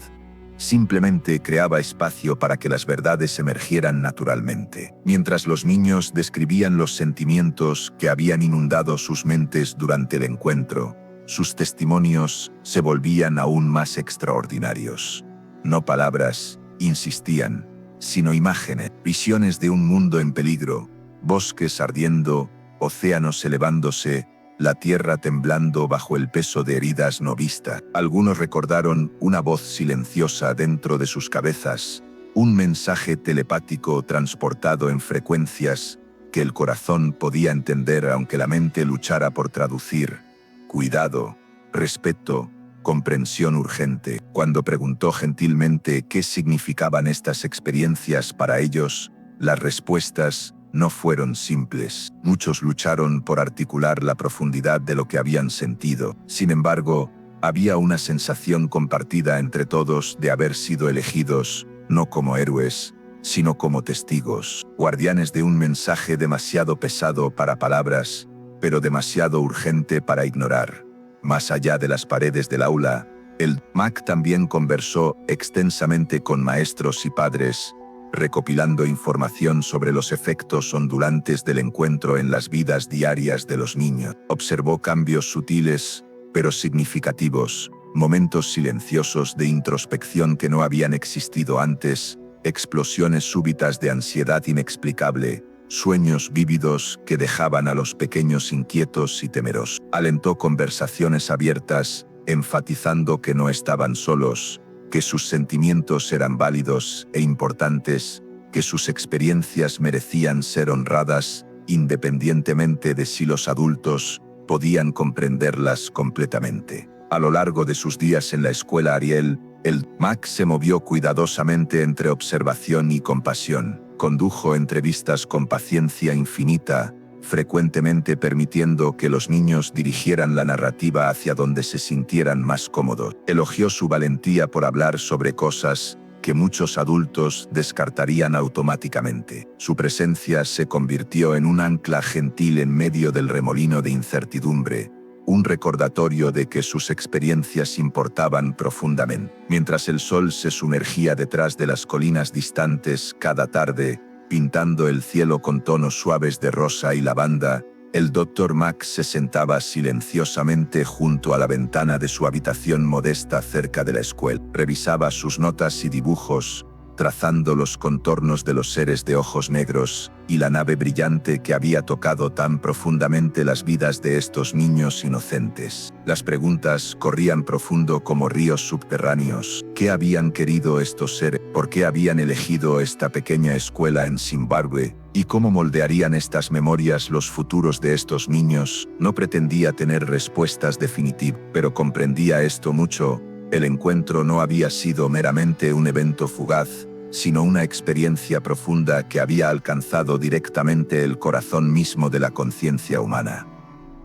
Simplemente creaba espacio para que las verdades emergieran naturalmente. Mientras los niños describían los sentimientos que habían inundado sus mentes durante el encuentro, sus testimonios se volvían aún más extraordinarios. No palabras, insistían, sino imágenes, visiones de un mundo en peligro, bosques ardiendo, océanos elevándose, la tierra temblando bajo el peso de heridas no vistas. Algunos recordaron una voz silenciosa dentro de sus cabezas, un mensaje telepático transportado en frecuencias que el corazón podía entender aunque la mente luchara por traducir. Cuidado, respeto, comprensión urgente. Cuando preguntó gentilmente qué significaban estas experiencias para ellos, las respuestas no fueron simples. Muchos lucharon por articular la profundidad de lo que habían sentido. Sin embargo, había una sensación compartida entre todos de haber sido elegidos, no como héroes, sino como testigos, guardianes de un mensaje demasiado pesado para palabras, pero demasiado urgente para ignorar. Más allá de las paredes del aula, el Mac también conversó extensamente con maestros y padres, recopilando información sobre los efectos ondulantes del encuentro en las vidas diarias de los niños. Observó cambios sutiles, pero significativos, momentos silenciosos de introspección que no habían existido antes, explosiones súbitas de ansiedad inexplicable, sueños vívidos que dejaban a los pequeños inquietos y temerosos. Alentó conversaciones abiertas, enfatizando que no estaban solos, que sus sentimientos eran válidos e importantes, que sus experiencias merecían ser honradas, independientemente de si los adultos podían comprenderlas completamente. A lo largo de sus días en la escuela Ariel, el Mac se movió cuidadosamente entre observación y compasión. Condujo entrevistas con paciencia infinita, frecuentemente permitiendo que los niños dirigieran la narrativa hacia donde se sintieran más cómodos. Elogió su valentía por hablar sobre cosas que muchos adultos descartarían automáticamente. Su presencia se convirtió en un ancla gentil en medio del remolino de incertidumbre, un recordatorio de que sus experiencias importaban profundamente. Mientras el sol se sumergía detrás de las colinas distantes cada tarde, pintando el cielo con tonos suaves de rosa y lavanda, el Dr. Mac se sentaba silenciosamente junto a la ventana de su habitación modesta cerca de la escuela. Revisaba sus notas y dibujos, trazando los contornos de los seres de ojos negros y la nave brillante que había tocado tan profundamente las vidas de estos niños inocentes. Las preguntas corrían profundo como ríos subterráneos. ¿Qué habían querido estos seres? ¿Por qué habían elegido esta pequeña escuela en Zimbabue? ¿Y cómo moldearían estas memorias los futuros de estos niños? No pretendía tener respuestas definitivas, pero comprendía esto mucho. El encuentro no había sido meramente un evento fugaz, sino una experiencia profunda que había alcanzado directamente el corazón mismo de la conciencia humana.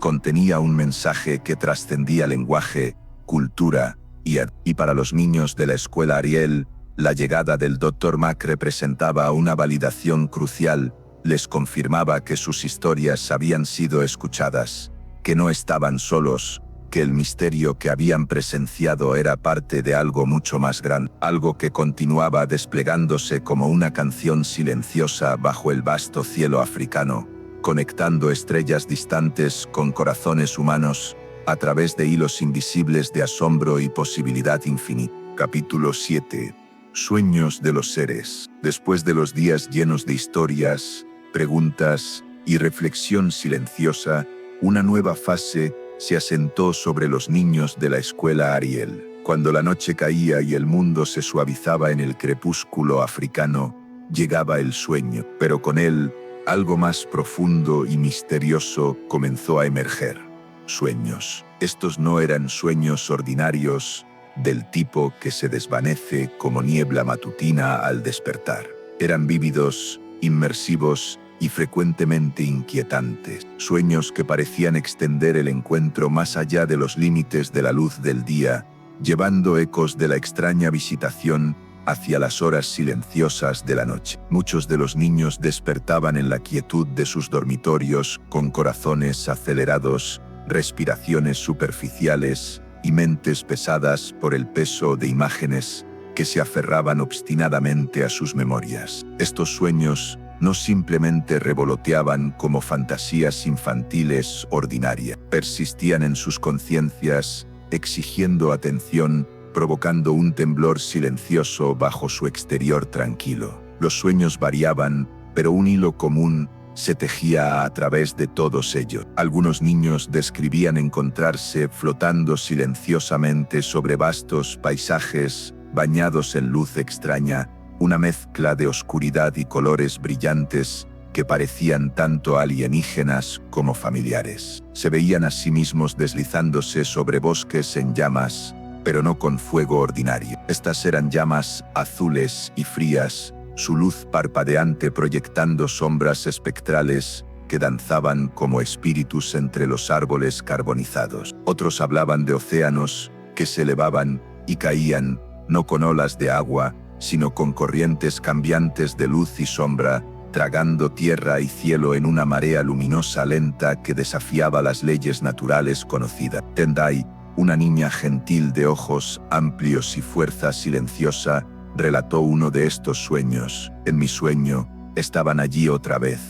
Contenía un mensaje que trascendía lenguaje, cultura y para los niños de la escuela Ariel, la llegada del Dr. Mac representaba una validación crucial. Les confirmaba que sus historias habían sido escuchadas, que no estaban solos, que el misterio que habían presenciado era parte de algo mucho más grande, algo que continuaba desplegándose como una canción silenciosa bajo el vasto cielo africano, conectando estrellas distantes con corazones humanos, a través de hilos invisibles de asombro y posibilidad infinita. Capítulo 7. Sueños de los seres. Después de los días llenos de historias, preguntas y reflexión silenciosa, una nueva fase se asentó sobre los niños de la escuela Ariel. Cuando la noche caía y el mundo se suavizaba en el crepúsculo africano, llegaba el sueño, pero con él, Algo más profundo y misterioso comenzó a emerger. Sueños. Estos no eran sueños ordinarios, del tipo que se desvanece como niebla matutina al despertar. Eran vívidos, inmersivos y frecuentemente inquietantes. Sueños que parecían extender el encuentro más allá de los límites de la luz del día, llevando ecos de la extraña visitación hacia las horas silenciosas de la noche. Muchos de los niños despertaban en la quietud de sus dormitorios con corazones acelerados, respiraciones superficiales y mentes pesadas por el peso de imágenes que se aferraban obstinadamente a sus memorias. Estos sueños no simplemente revoloteaban como fantasías infantiles ordinarias, persistían en sus conciencias, exigiendo atención, provocando un temblor silencioso bajo su exterior tranquilo. Los sueños variaban, pero un hilo común se tejía a través de todos ellos. Algunos niños describían encontrarse flotando silenciosamente sobre vastos paisajes, bañados en luz extraña, una mezcla de oscuridad y colores brillantes que parecían tanto alienígenas como familiares. Se veían a sí mismos deslizándose sobre bosques en llamas, pero no con fuego ordinario. Estas eran llamas azules y frías, su luz parpadeante proyectando sombras espectrales que danzaban como espíritus entre los árboles carbonizados. Otros hablaban de océanos que se elevaban y caían, no con olas de agua, sino con corrientes cambiantes de luz y sombra, tragando tierra y cielo en una marea luminosa lenta que desafiaba las leyes naturales conocidas. Tendai, una niña gentil de ojos amplios y fuerza silenciosa, relató uno de estos sueños. En mi sueño, estaban allí otra vez,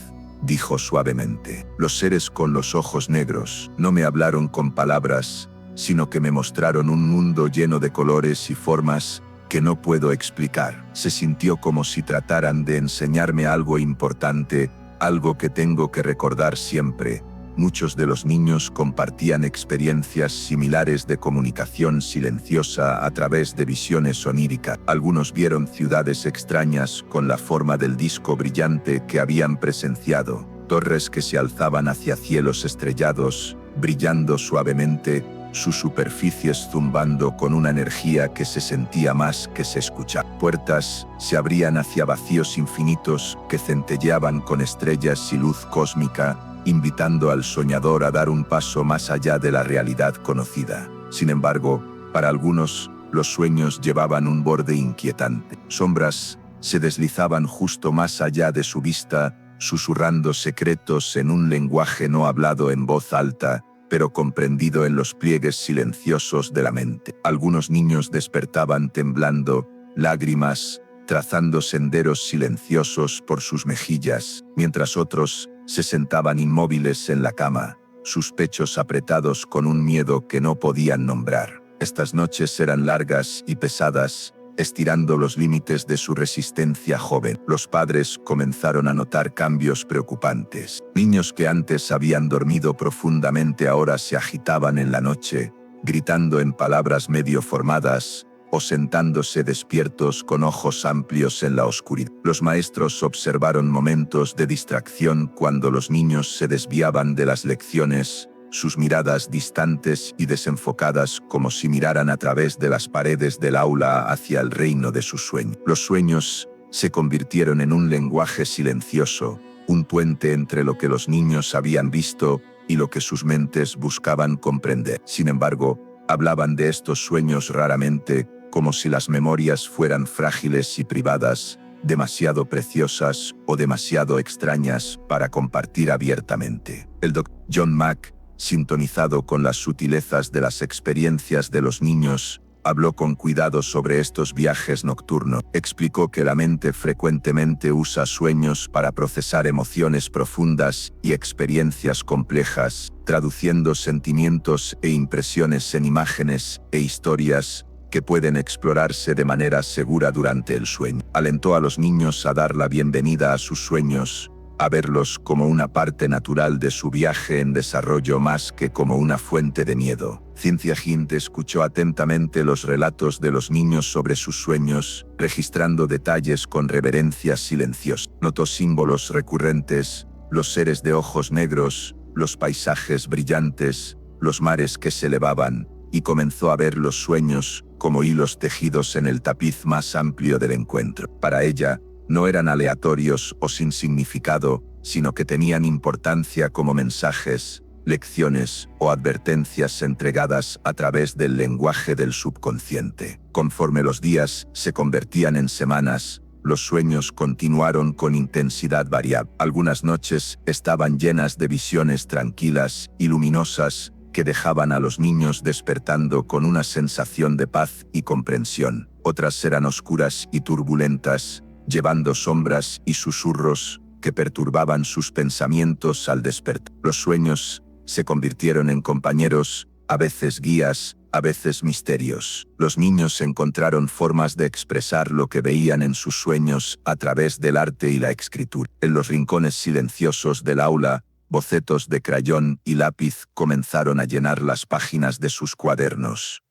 dijo suavemente. Los seres con los ojos negros no me hablaron con palabras, sino que me mostraron un mundo lleno de colores y formas que no puedo explicar. Se sintió como si trataran de enseñarme algo importante, algo que tengo que recordar siempre. Muchos de los niños compartían experiencias similares de comunicación silenciosa a través de visiones oníricas. Algunos vieron ciudades extrañas con la forma del disco brillante que habían presenciado, torres que se alzaban hacia cielos estrellados, brillando suavemente, sus superficies zumbando con una energía que se sentía más que se escuchaba. Puertas se abrían hacia vacíos infinitos que centelleaban con estrellas y luz cósmica, invitando al soñador a dar un paso más allá de la realidad conocida. Sin embargo, para algunos, los sueños llevaban un borde inquietante. Sombras se deslizaban justo más allá de su vista, susurrando secretos en un lenguaje no hablado en voz alta, pero comprendido en los pliegues silenciosos de la mente. Algunos niños despertaban temblando, lágrimas, trazando senderos silenciosos por sus mejillas, mientras otros se sentaban inmóviles en la cama, sus pechos apretados con un miedo que no podían nombrar. Estas noches eran largas y pesadas, estirando los límites de su resistencia joven. Los padres comenzaron a notar cambios preocupantes. Niños que antes habían dormido profundamente ahora se agitaban en la noche, gritando en palabras medio formadas, o sentándose despiertos con ojos amplios en la oscuridad. Los maestros observaron momentos de distracción cuando los niños se desviaban de las lecciones, sus miradas distantes y desenfocadas como si miraran a través de las paredes del aula hacia el reino de sus sueños. Los sueños se convirtieron en un lenguaje silencioso, un puente entre lo que los niños habían visto y lo que sus mentes buscaban comprender. Sin embargo, hablaban de estos sueños raramente, como si las memorias fueran frágiles y privadas, demasiado preciosas o demasiado extrañas para compartir abiertamente. El Dr. John Mack, sintonizado con las sutilezas de las experiencias de los niños, habló con cuidado sobre estos viajes nocturnos. Explicó que la mente frecuentemente usa sueños para procesar emociones profundas y experiencias complejas, traduciendo sentimientos e impresiones en imágenes e historias que pueden explorarse de manera segura durante el sueño. Alentó a los niños a dar la bienvenida a sus sueños, a verlos como una parte natural de su viaje en desarrollo más que como una fuente de miedo. Cynthia Hint escuchó atentamente los relatos de los niños sobre sus sueños, registrando detalles con reverencia silenciosa. Notó símbolos recurrentes, los seres de ojos negros, los paisajes brillantes, los mares que se elevaban, y comenzó a ver los sueños como hilos tejidos en el tapiz más amplio del encuentro. Para ella, no eran aleatorios o sin significado, sino que tenían importancia como mensajes, lecciones o advertencias entregadas a través del lenguaje del subconsciente. Conforme los días se convertían en semanas, los sueños continuaron con intensidad variable. Algunas noches estaban llenas de visiones tranquilas y luminosas que dejaban a los niños despertando con una sensación de paz y comprensión. Otras eran oscuras y turbulentas, llevando sombras y susurros que perturbaban sus pensamientos al despertar. Los sueños se convirtieron en compañeros, a veces guías, a veces misterios. Los niños encontraron formas de expresar lo que veían en sus sueños a través del arte y la escritura. En los rincones silenciosos del aula, bocetos de crayón y lápiz comenzaron a llenar las páginas de sus cuadernos.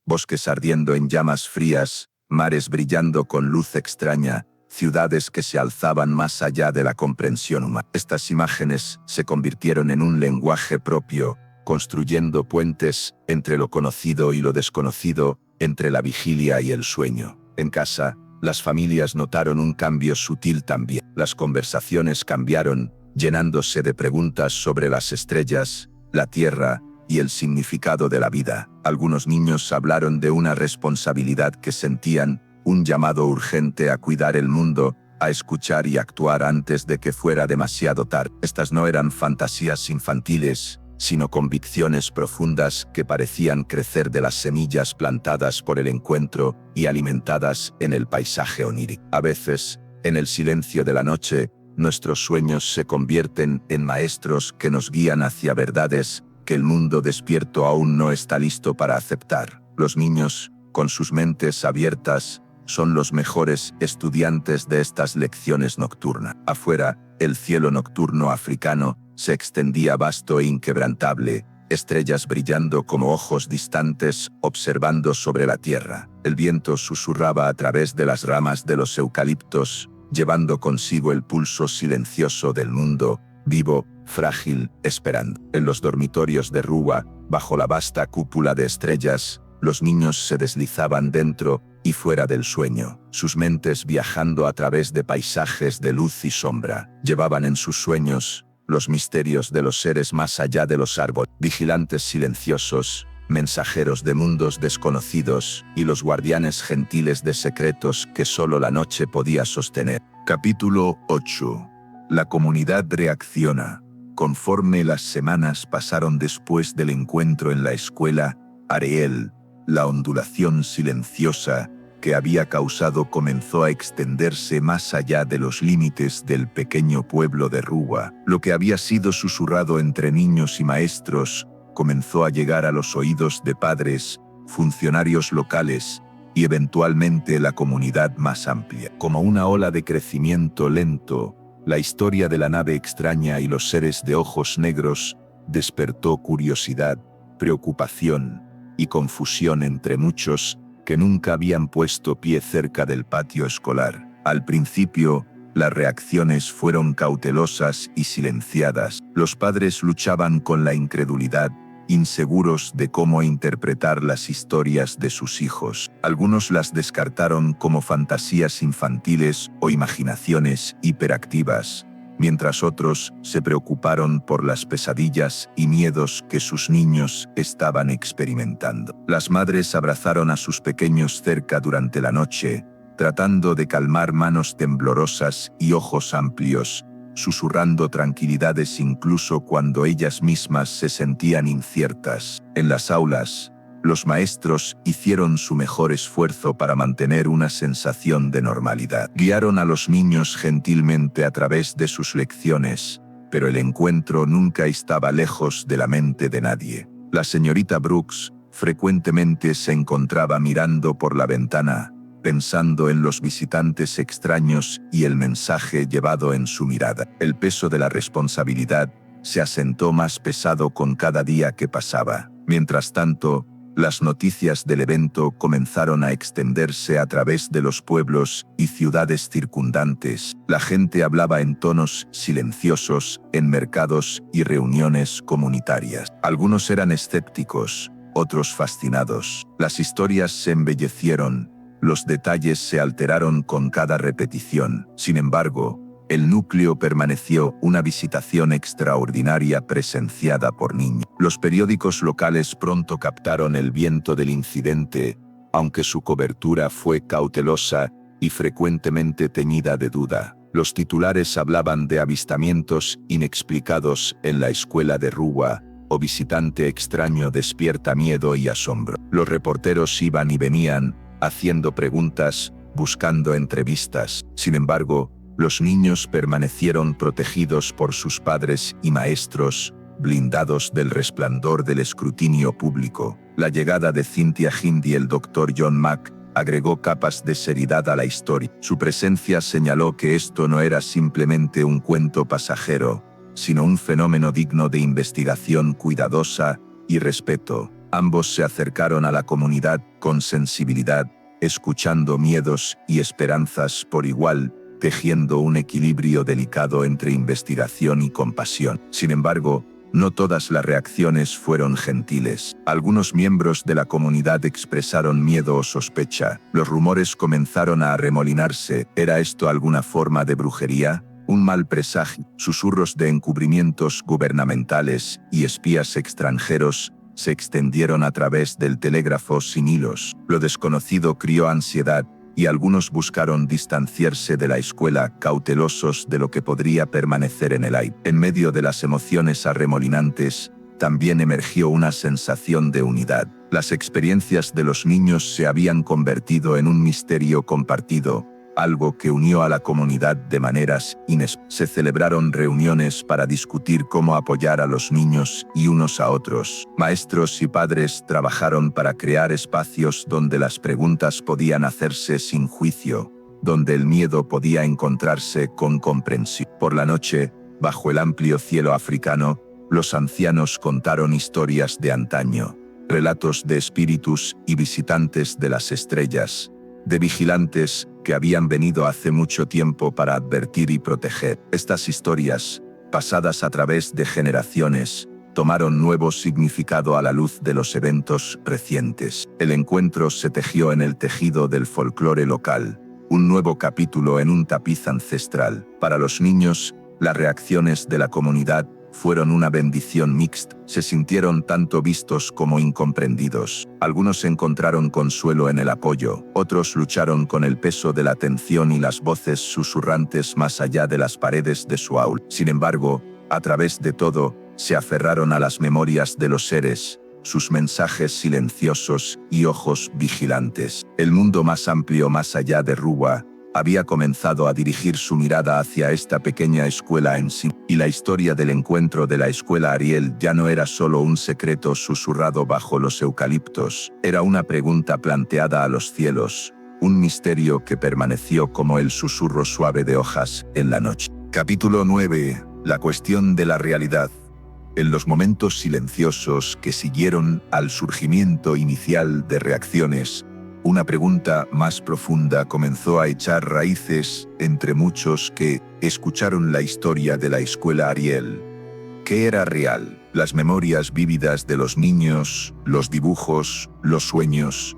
Bosques ardiendo en llamas frías, mares brillando con luz extraña, ciudades que se alzaban más allá de la comprensión humana. Estas imágenes se convirtieron en un lenguaje propio, construyendo puentes entre lo conocido y lo desconocido, entre la vigilia y el sueño. En casa, las familias notaron un cambio sutil también. Las conversaciones cambiaron, llenándose de preguntas sobre las estrellas, la tierra y el significado de la vida. Algunos niños hablaron de una responsabilidad que sentían, un llamado urgente a cuidar el mundo, a escuchar y actuar antes de que fuera demasiado tarde. Estas no eran fantasías infantiles, sino convicciones profundas que parecían crecer de las semillas plantadas por el encuentro y alimentadas en el paisaje onírico. A veces, en el silencio de la noche, nuestros sueños se convierten en maestros que nos guían hacia verdades que el mundo despierto aún no está listo para aceptar. Los niños, con sus mentes abiertas, son los mejores estudiantes de estas lecciones nocturnas. Afuera, el cielo nocturno africano se extendía vasto e inquebrantable, estrellas brillando como ojos distantes observando sobre la tierra. El viento susurraba a través de las ramas de los eucaliptos, llevando consigo el pulso silencioso del mundo, vivo, frágil, esperando. En los dormitorios de Ruwa, bajo la vasta cúpula de estrellas, los niños se deslizaban dentro y fuera del sueño, sus mentes viajando a través de paisajes de luz y sombra. Llevaban en sus sueños los misterios de los seres más allá de los árboles, vigilantes silenciosos, mensajeros de mundos desconocidos y los guardianes gentiles de secretos que solo la noche podía sostener. Capítulo 8. La comunidad reacciona. Conforme las semanas pasaron después del encuentro en la escuela, Ariel, la ondulación silenciosa que había causado comenzó a extenderse más allá de los límites del pequeño pueblo de Ruwa. Lo que había sido susurrado entre niños y maestros comenzó a llegar a los oídos de padres, funcionarios locales y eventualmente la comunidad más amplia. Como una ola de crecimiento lento, la historia de la nave extraña y los seres de ojos negros despertó curiosidad, preocupación y confusión entre muchos que nunca habían puesto pie cerca del patio escolar. Al principio, las reacciones fueron cautelosas y silenciadas. Los padres luchaban con la incredulidad, inseguros de cómo interpretar las historias de sus hijos. Algunos las descartaron como fantasías infantiles o imaginaciones hiperactivas, mientras otros se preocuparon por las pesadillas y miedos que sus niños estaban experimentando. Las madres abrazaron a sus pequeños cerca durante la noche, tratando de calmar manos temblorosas y ojos amplios, susurrando tranquilidades incluso cuando ellas mismas se sentían inciertas. En las aulas, los maestros hicieron su mejor esfuerzo para mantener una sensación de normalidad. Guiaron a los niños gentilmente a través de sus lecciones, pero el encuentro nunca estaba lejos de la mente de nadie. La señorita Brooks frecuentemente se encontraba mirando por la ventana, pensando en los visitantes extraños y el mensaje llevado en su mirada. El peso de la responsabilidad se asentó más pesado con cada día que pasaba. Mientras tanto, las noticias del evento comenzaron a extenderse a través de los pueblos y ciudades circundantes. La gente hablaba en tonos silenciosos en mercados y reuniones comunitarias. Algunos eran escépticos, otros fascinados. Las historias se embellecieron, los detalles se alteraron con cada repetición. Sin embargo, el núcleo permaneció una visitación extraordinaria presenciada por niños. Los periódicos locales pronto captaron el viento del incidente, aunque su cobertura fue cautelosa y frecuentemente teñida de duda. Los titulares hablaban de avistamientos inexplicados en la escuela de Ruwa, o visitante extraño despierta miedo y asombro. Los reporteros iban y venían, haciendo preguntas, buscando entrevistas. Sin embargo, los niños permanecieron protegidos por sus padres y maestros, blindados del resplandor del escrutinio público. La llegada de Cynthia Hind y el Dr. John Mack agregó capas de seriedad a la historia. Su presencia señaló que esto no era simplemente un cuento pasajero, sino un fenómeno digno de investigación cuidadosa y respeto. Ambos se acercaron a la comunidad con sensibilidad, escuchando miedos y esperanzas por igual, tejiendo un equilibrio delicado entre investigación y compasión. Sin embargo, no todas las reacciones fueron gentiles. Algunos miembros de la comunidad expresaron miedo o sospecha. Los rumores comenzaron a arremolinarse. ¿Era esto alguna forma de brujería? ¿Un mal presagio? Susurros de encubrimientos gubernamentales y espías extranjeros se extendieron a través del telégrafo sin hilos. Lo desconocido crió ansiedad, y algunos buscaron distanciarse de la escuela, cautelosos de lo que podría permanecer en el aire. En medio de las emociones arremolinantes, también emergió una sensación de unidad. Las experiencias de los niños se habían convertido en un misterio compartido, algo que unió a la comunidad de maneras inesperadas. Se celebraron reuniones para discutir cómo apoyar a los niños y unos a otros. Maestros y padres trabajaron para crear espacios donde las preguntas podían hacerse sin juicio, donde el miedo podía encontrarse con comprensión. Por la noche, bajo el amplio cielo africano, los ancianos contaron historias de antaño, relatos de espíritus y visitantes de las estrellas, de vigilantes que habían venido hace mucho tiempo para advertir y proteger. Estas historias, pasadas a través de generaciones, tomaron nuevo significado a la luz de los eventos recientes. El encuentro se tejió en el tejido del folclore local, un nuevo capítulo en un tapiz ancestral. Para los niños, las reacciones de la comunidad fueron una bendición mixta. Se sintieron tanto vistos como incomprendidos. Algunos encontraron consuelo en el apoyo, otros lucharon con el peso de la tensión y las voces susurrantes más allá de las paredes de su aula. Sin embargo, a través de todo, se aferraron a las memorias de los seres, sus mensajes silenciosos y ojos vigilantes. El mundo más amplio más allá de Ruwa había comenzado a dirigir su mirada hacia esta pequeña escuela en sí, y la historia del encuentro de la escuela Ariel ya no era solo un secreto susurrado bajo los eucaliptos, era una pregunta planteada a los cielos, un misterio que permaneció como el susurro suave de hojas en la noche. Capítulo 9. La cuestión de la realidad. En los momentos silenciosos que siguieron al surgimiento inicial de reacciones, una pregunta más profunda comenzó a echar raíces entre muchos que escucharon la historia de la escuela Ariel. ¿Qué era real? Las memorias vívidas de los niños, los dibujos, los sueños,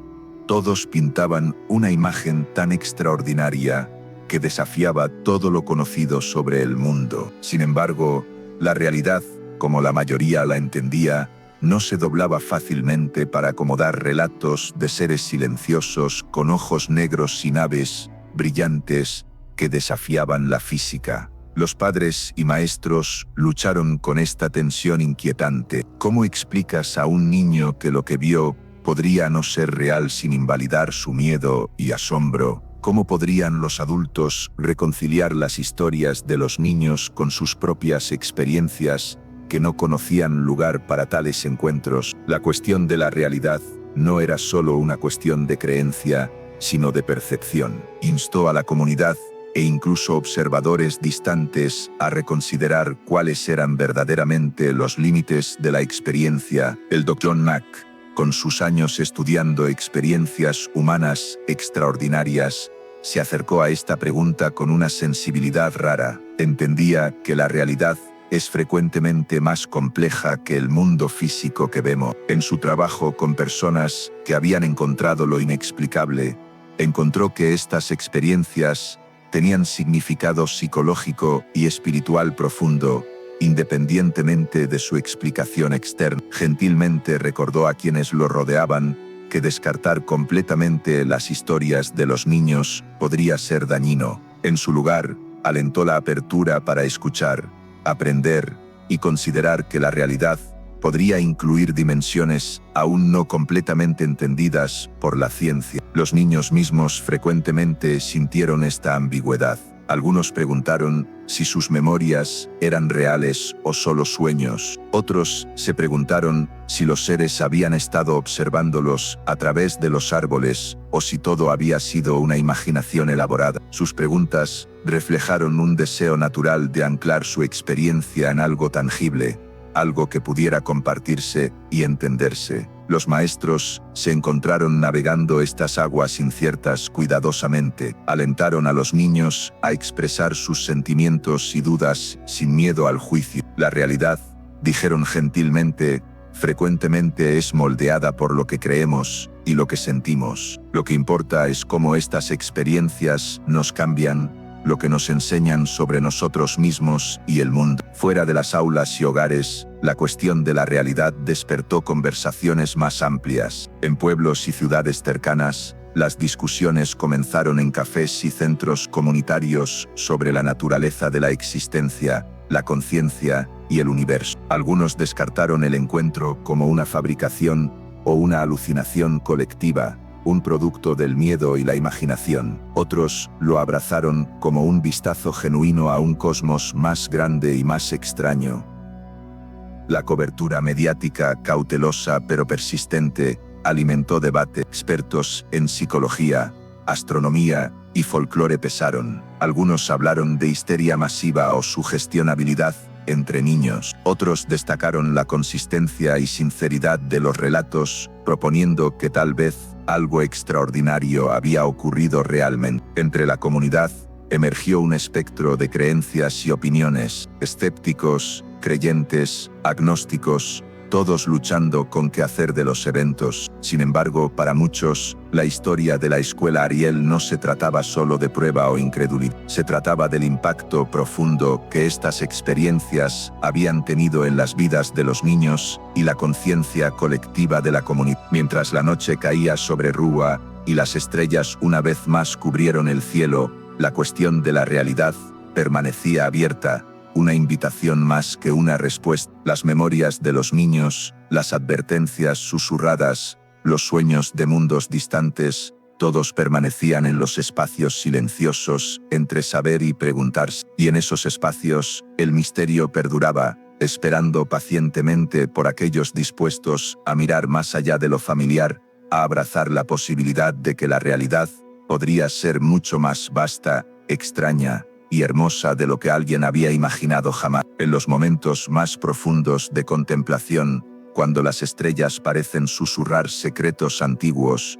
todos pintaban una imagen tan extraordinaria que desafiaba todo lo conocido sobre el mundo. Sin embargo, la realidad, como la mayoría la entendía, no se doblaba fácilmente para acomodar relatos de seres silenciosos con ojos negros y naves brillantes que desafiaban la física. Los padres y maestros lucharon con esta tensión inquietante. ¿Cómo explicas a un niño que lo que vio podría no ser real sin invalidar su miedo y asombro? ¿Cómo podrían los adultos reconciliar las historias de los niños con sus propias experiencias que no conocían lugar para tales encuentros? La cuestión de la realidad no era solo una cuestión de creencia, sino de percepción. Instó a la comunidad, e incluso observadores distantes, a reconsiderar cuáles eran verdaderamente los límites de la experiencia. El Dr. John Mack, con sus años estudiando experiencias humanas extraordinarias, se acercó a esta pregunta con una sensibilidad rara. Entendía que la realidad es frecuentemente más compleja que el mundo físico que vemos. En su trabajo con personas que habían encontrado lo inexplicable, encontró que estas experiencias tenían significado psicológico y espiritual profundo, independientemente de su explicación externa. Gentilmente recordó a quienes lo rodeaban que descartar completamente las historias de los niños podría ser dañino. En su lugar, alentó la apertura para escuchar, aprender y considerar que la realidad podría incluir dimensiones aún no completamente entendidas por la ciencia. Los niños mismos frecuentemente sintieron esta ambigüedad. Algunos preguntaron si sus memorias eran reales o solo sueños. Otros se preguntaron si los seres habían estado observándolos a través de los árboles o si todo había sido una imaginación elaborada. Sus preguntas reflejaron un deseo natural de anclar su experiencia en algo tangible, algo que pudiera compartirse y entenderse. Los maestros se encontraron navegando estas aguas inciertas cuidadosamente. Alentaron a los niños a expresar sus sentimientos y dudas sin miedo al juicio. La realidad, dijeron gentilmente, frecuentemente es moldeada por lo que creemos y lo que sentimos. Lo que importa es cómo estas experiencias nos cambian, lo que nos enseñan sobre nosotros mismos y el mundo. Fuera de las aulas y hogares, la cuestión de la realidad despertó conversaciones más amplias. En pueblos y ciudades cercanas, las discusiones comenzaron en cafés y centros comunitarios sobre la naturaleza de la existencia, la conciencia y el universo. Algunos descartaron el encuentro como una fabricación o una alucinación colectiva, un producto del miedo y la imaginación. Otros lo abrazaron como un vistazo genuino a un cosmos más grande y más extraño. La cobertura mediática, cautelosa pero persistente, alimentó debate. Expertos en psicología, astronomía y folclore pesaron. Algunos hablaron de histeria masiva o sugestionabilidad entre niños. Otros destacaron la consistencia y sinceridad de los relatos, proponiendo que tal vez algo extraordinario había ocurrido realmente. Entre la comunidad emergió un espectro de creencias y opiniones, escépticos, creyentes, agnósticos, todos luchando con qué hacer de los eventos. Sin embargo, para muchos, la historia de la escuela Ariel no se trataba solo de prueba o incredulidad. Se trataba del impacto profundo que estas experiencias habían tenido en las vidas de los niños y la conciencia colectiva de la comunidad. Mientras la noche caía sobre Rúa y las estrellas una vez más cubrieron el cielo, la cuestión de la realidad permanecía abierta, una invitación más que una respuesta. Las memorias de los niños, las advertencias susurradas, los sueños de mundos distantes, todos permanecían en los espacios silenciosos entre saber y preguntarse. Y en esos espacios, el misterio perduraba, esperando pacientemente por aquellos dispuestos a mirar más allá de lo familiar, a abrazar la posibilidad de que la realidad podría ser mucho más vasta, extraña y hermosa de lo que alguien había imaginado jamás. En los momentos más profundos de contemplación, cuando las estrellas parecen susurrar secretos antiguos,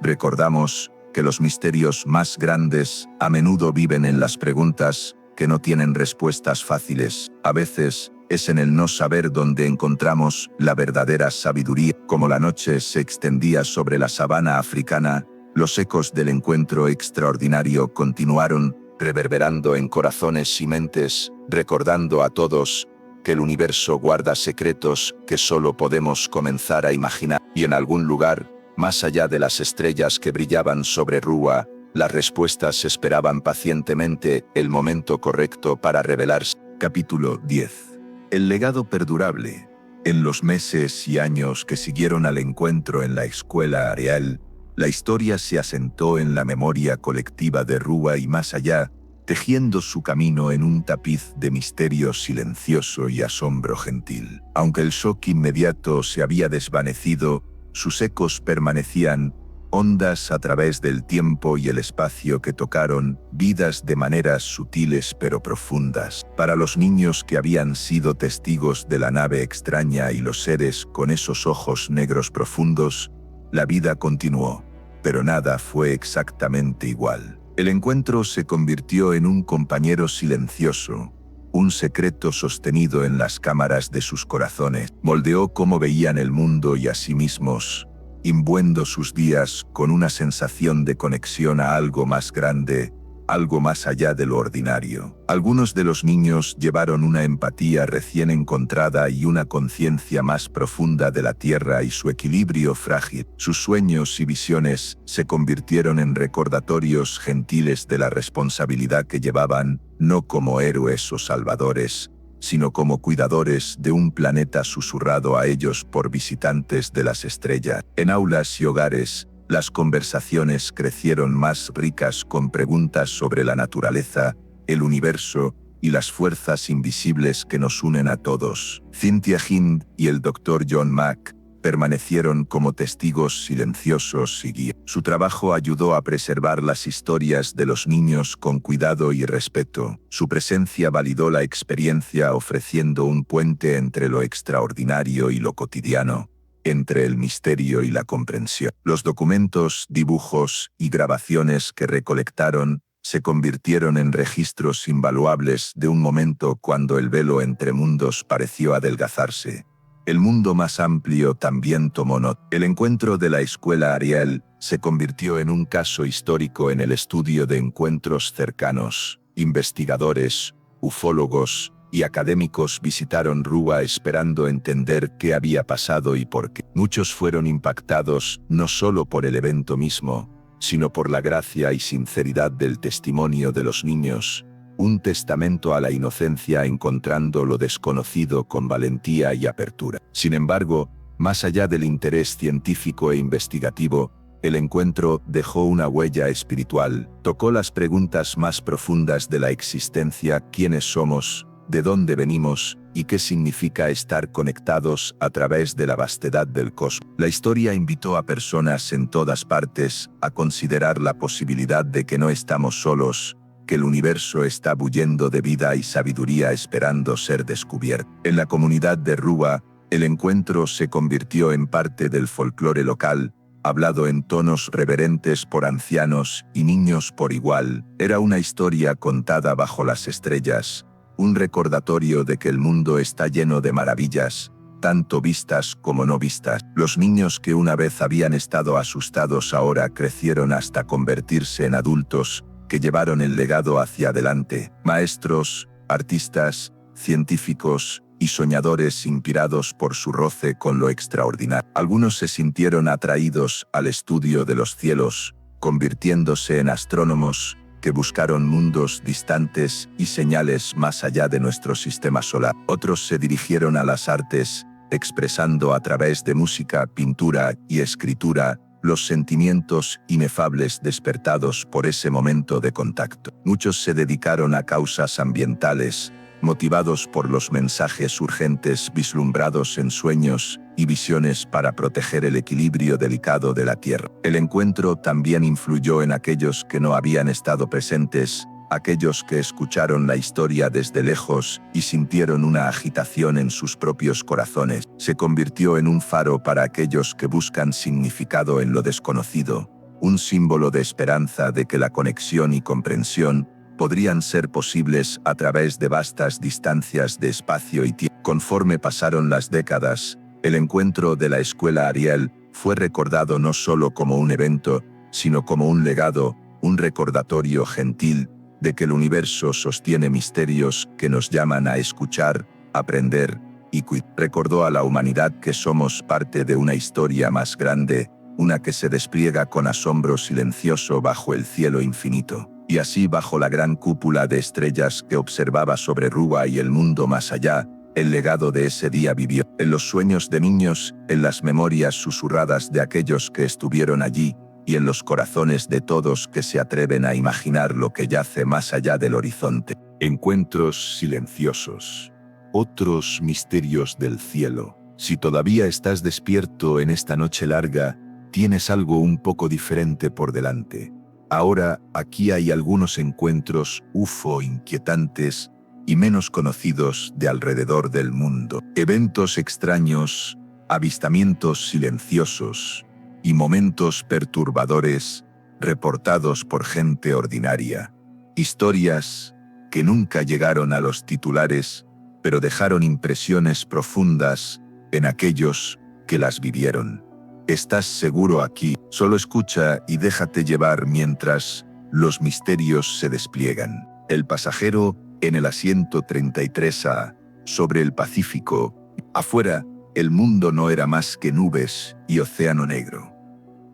recordamos que los misterios más grandes a menudo viven en las preguntas que no tienen respuestas fáciles. A veces, es en el no saber donde encontramos la verdadera sabiduría. Como la noche se extendía sobre la sabana africana, los ecos del encuentro extraordinario continuaron, reverberando en corazones y mentes, recordando a todos que el universo guarda secretos que solo podemos comenzar a imaginar. Y en algún lugar, más allá de las estrellas que brillaban sobre Rúa, las respuestas esperaban pacientemente el momento correcto para revelarse. Capítulo 10. El legado perdurable. En los meses y años que siguieron al encuentro en la escuela Ariel, la historia se asentó en la memoria colectiva de Rúa y más allá, tejiendo su camino en un tapiz de misterio silencioso y asombro gentil. Aunque el shock inmediato se había desvanecido, sus ecos permanecían, ondas a través del tiempo y el espacio que tocaron vidas de maneras sutiles pero profundas. Para los niños que habían sido testigos de la nave extraña y los seres con esos ojos negros profundos, la vida continuó, pero nada fue exactamente igual. El encuentro se convirtió en un compañero silencioso, un secreto sostenido en las cámaras de sus corazones. Moldeó cómo veían el mundo y a sí mismos, imbuendo sus días con una sensación de conexión a algo más grande, algo más allá de lo ordinario. Algunos de los niños llevaron una empatía recién encontrada y una conciencia más profunda de la Tierra y su equilibrio frágil. Sus sueños y visiones se convirtieron en recordatorios gentiles de la responsabilidad que llevaban, no como héroes o salvadores, sino como cuidadores de un planeta susurrado a ellos por visitantes de las estrellas. En aulas y hogares, las conversaciones crecieron más ricas con preguntas sobre la naturaleza, el universo y las fuerzas invisibles que nos unen a todos. Cynthia Hind y el Dr. John Mack permanecieron como testigos silenciosos y guías. Su trabajo ayudó a preservar las historias de los niños con cuidado y respeto. Su presencia validó la experiencia ofreciendo un puente entre lo extraordinario y lo cotidiano, entre el misterio y la comprensión. Los documentos, dibujos y grabaciones que recolectaron se convirtieron en registros invaluables de un momento cuando el velo entre mundos pareció adelgazarse. El mundo más amplio también tomó nota. El encuentro de la escuela Ariel se convirtió en un caso histórico en el estudio de encuentros cercanos. Investigadores, ufólogos y académicos visitaron Rúa esperando entender qué había pasado y por qué. Muchos fueron impactados no solo por el evento mismo, sino por la gracia y sinceridad del testimonio de los niños, un testamento a la inocencia encontrando lo desconocido con valentía y apertura. Sin embargo, más allá del interés científico e investigativo, el encuentro dejó una huella espiritual, tocó las preguntas más profundas de la existencia: ¿quiénes somos? ¿De dónde venimos? ¿Y qué significa estar conectados a través de la vastedad del cosmos? La historia invitó a personas en todas partes a considerar la posibilidad de que no estamos solos, que el universo está bullendo de vida y sabiduría esperando ser descubierto. En la comunidad de Rúa, el encuentro se convirtió en parte del folclore local, hablado en tonos reverentes por ancianos y niños por igual. Era una historia contada bajo las estrellas, un recordatorio de que el mundo está lleno de maravillas, tanto vistas como no vistas. Los niños que una vez habían estado asustados ahora crecieron hasta convertirse en adultos que llevaron el legado hacia adelante. Maestros, artistas, científicos y soñadores inspirados por su roce con lo extraordinario. Algunos se sintieron atraídos al estudio de los cielos, convirtiéndose en astrónomos que buscaron mundos distantes y señales más allá de nuestro sistema solar. Otros se dirigieron a las artes, expresando a través de música, pintura y escritura los sentimientos inefables despertados por ese momento de contacto. Muchos se dedicaron a causas ambientales, motivados por los mensajes urgentes vislumbrados en sueños y visiones para proteger el equilibrio delicado de la Tierra. El encuentro también influyó en aquellos que no habían estado presentes, aquellos que escucharon la historia desde lejos y sintieron una agitación en sus propios corazones. Se convirtió en un faro para aquellos que buscan significado en lo desconocido, un símbolo de esperanza de que la conexión y comprensión podrían ser posibles a través de vastas distancias de espacio y tiempo. Conforme pasaron las décadas, el encuentro de la escuela Ariel fue recordado no solo como un evento, sino como un legado, un recordatorio gentil de que el universo sostiene misterios que nos llaman a escuchar, aprender y cuidar. Recordó a la humanidad que somos parte de una historia más grande, una que se despliega con asombro silencioso bajo el cielo infinito. Y así, bajo la gran cúpula de estrellas que observaba sobre Rúa y el mundo más allá, el legado de ese día vivió en los sueños de niños, en las memorias susurradas de aquellos que estuvieron allí, y en los corazones de todos que se atreven a imaginar lo que yace más allá del horizonte. Encuentros silenciosos. Otros misterios del cielo. Si todavía estás despierto en esta noche larga, tienes algo un poco diferente por delante. Ahora, aquí hay algunos encuentros UFO inquietantes y menos conocidos de alrededor del mundo. Eventos extraños, avistamientos silenciosos y momentos perturbadores reportados por gente ordinaria. Historias que nunca llegaron a los titulares, pero dejaron impresiones profundas en aquellos que las vivieron. Estás seguro aquí, solo escucha y déjate llevar mientras los misterios se despliegan. El pasajero en el asiento 33A, sobre el Pacífico. Afuera, el mundo no era más que nubes y océano negro.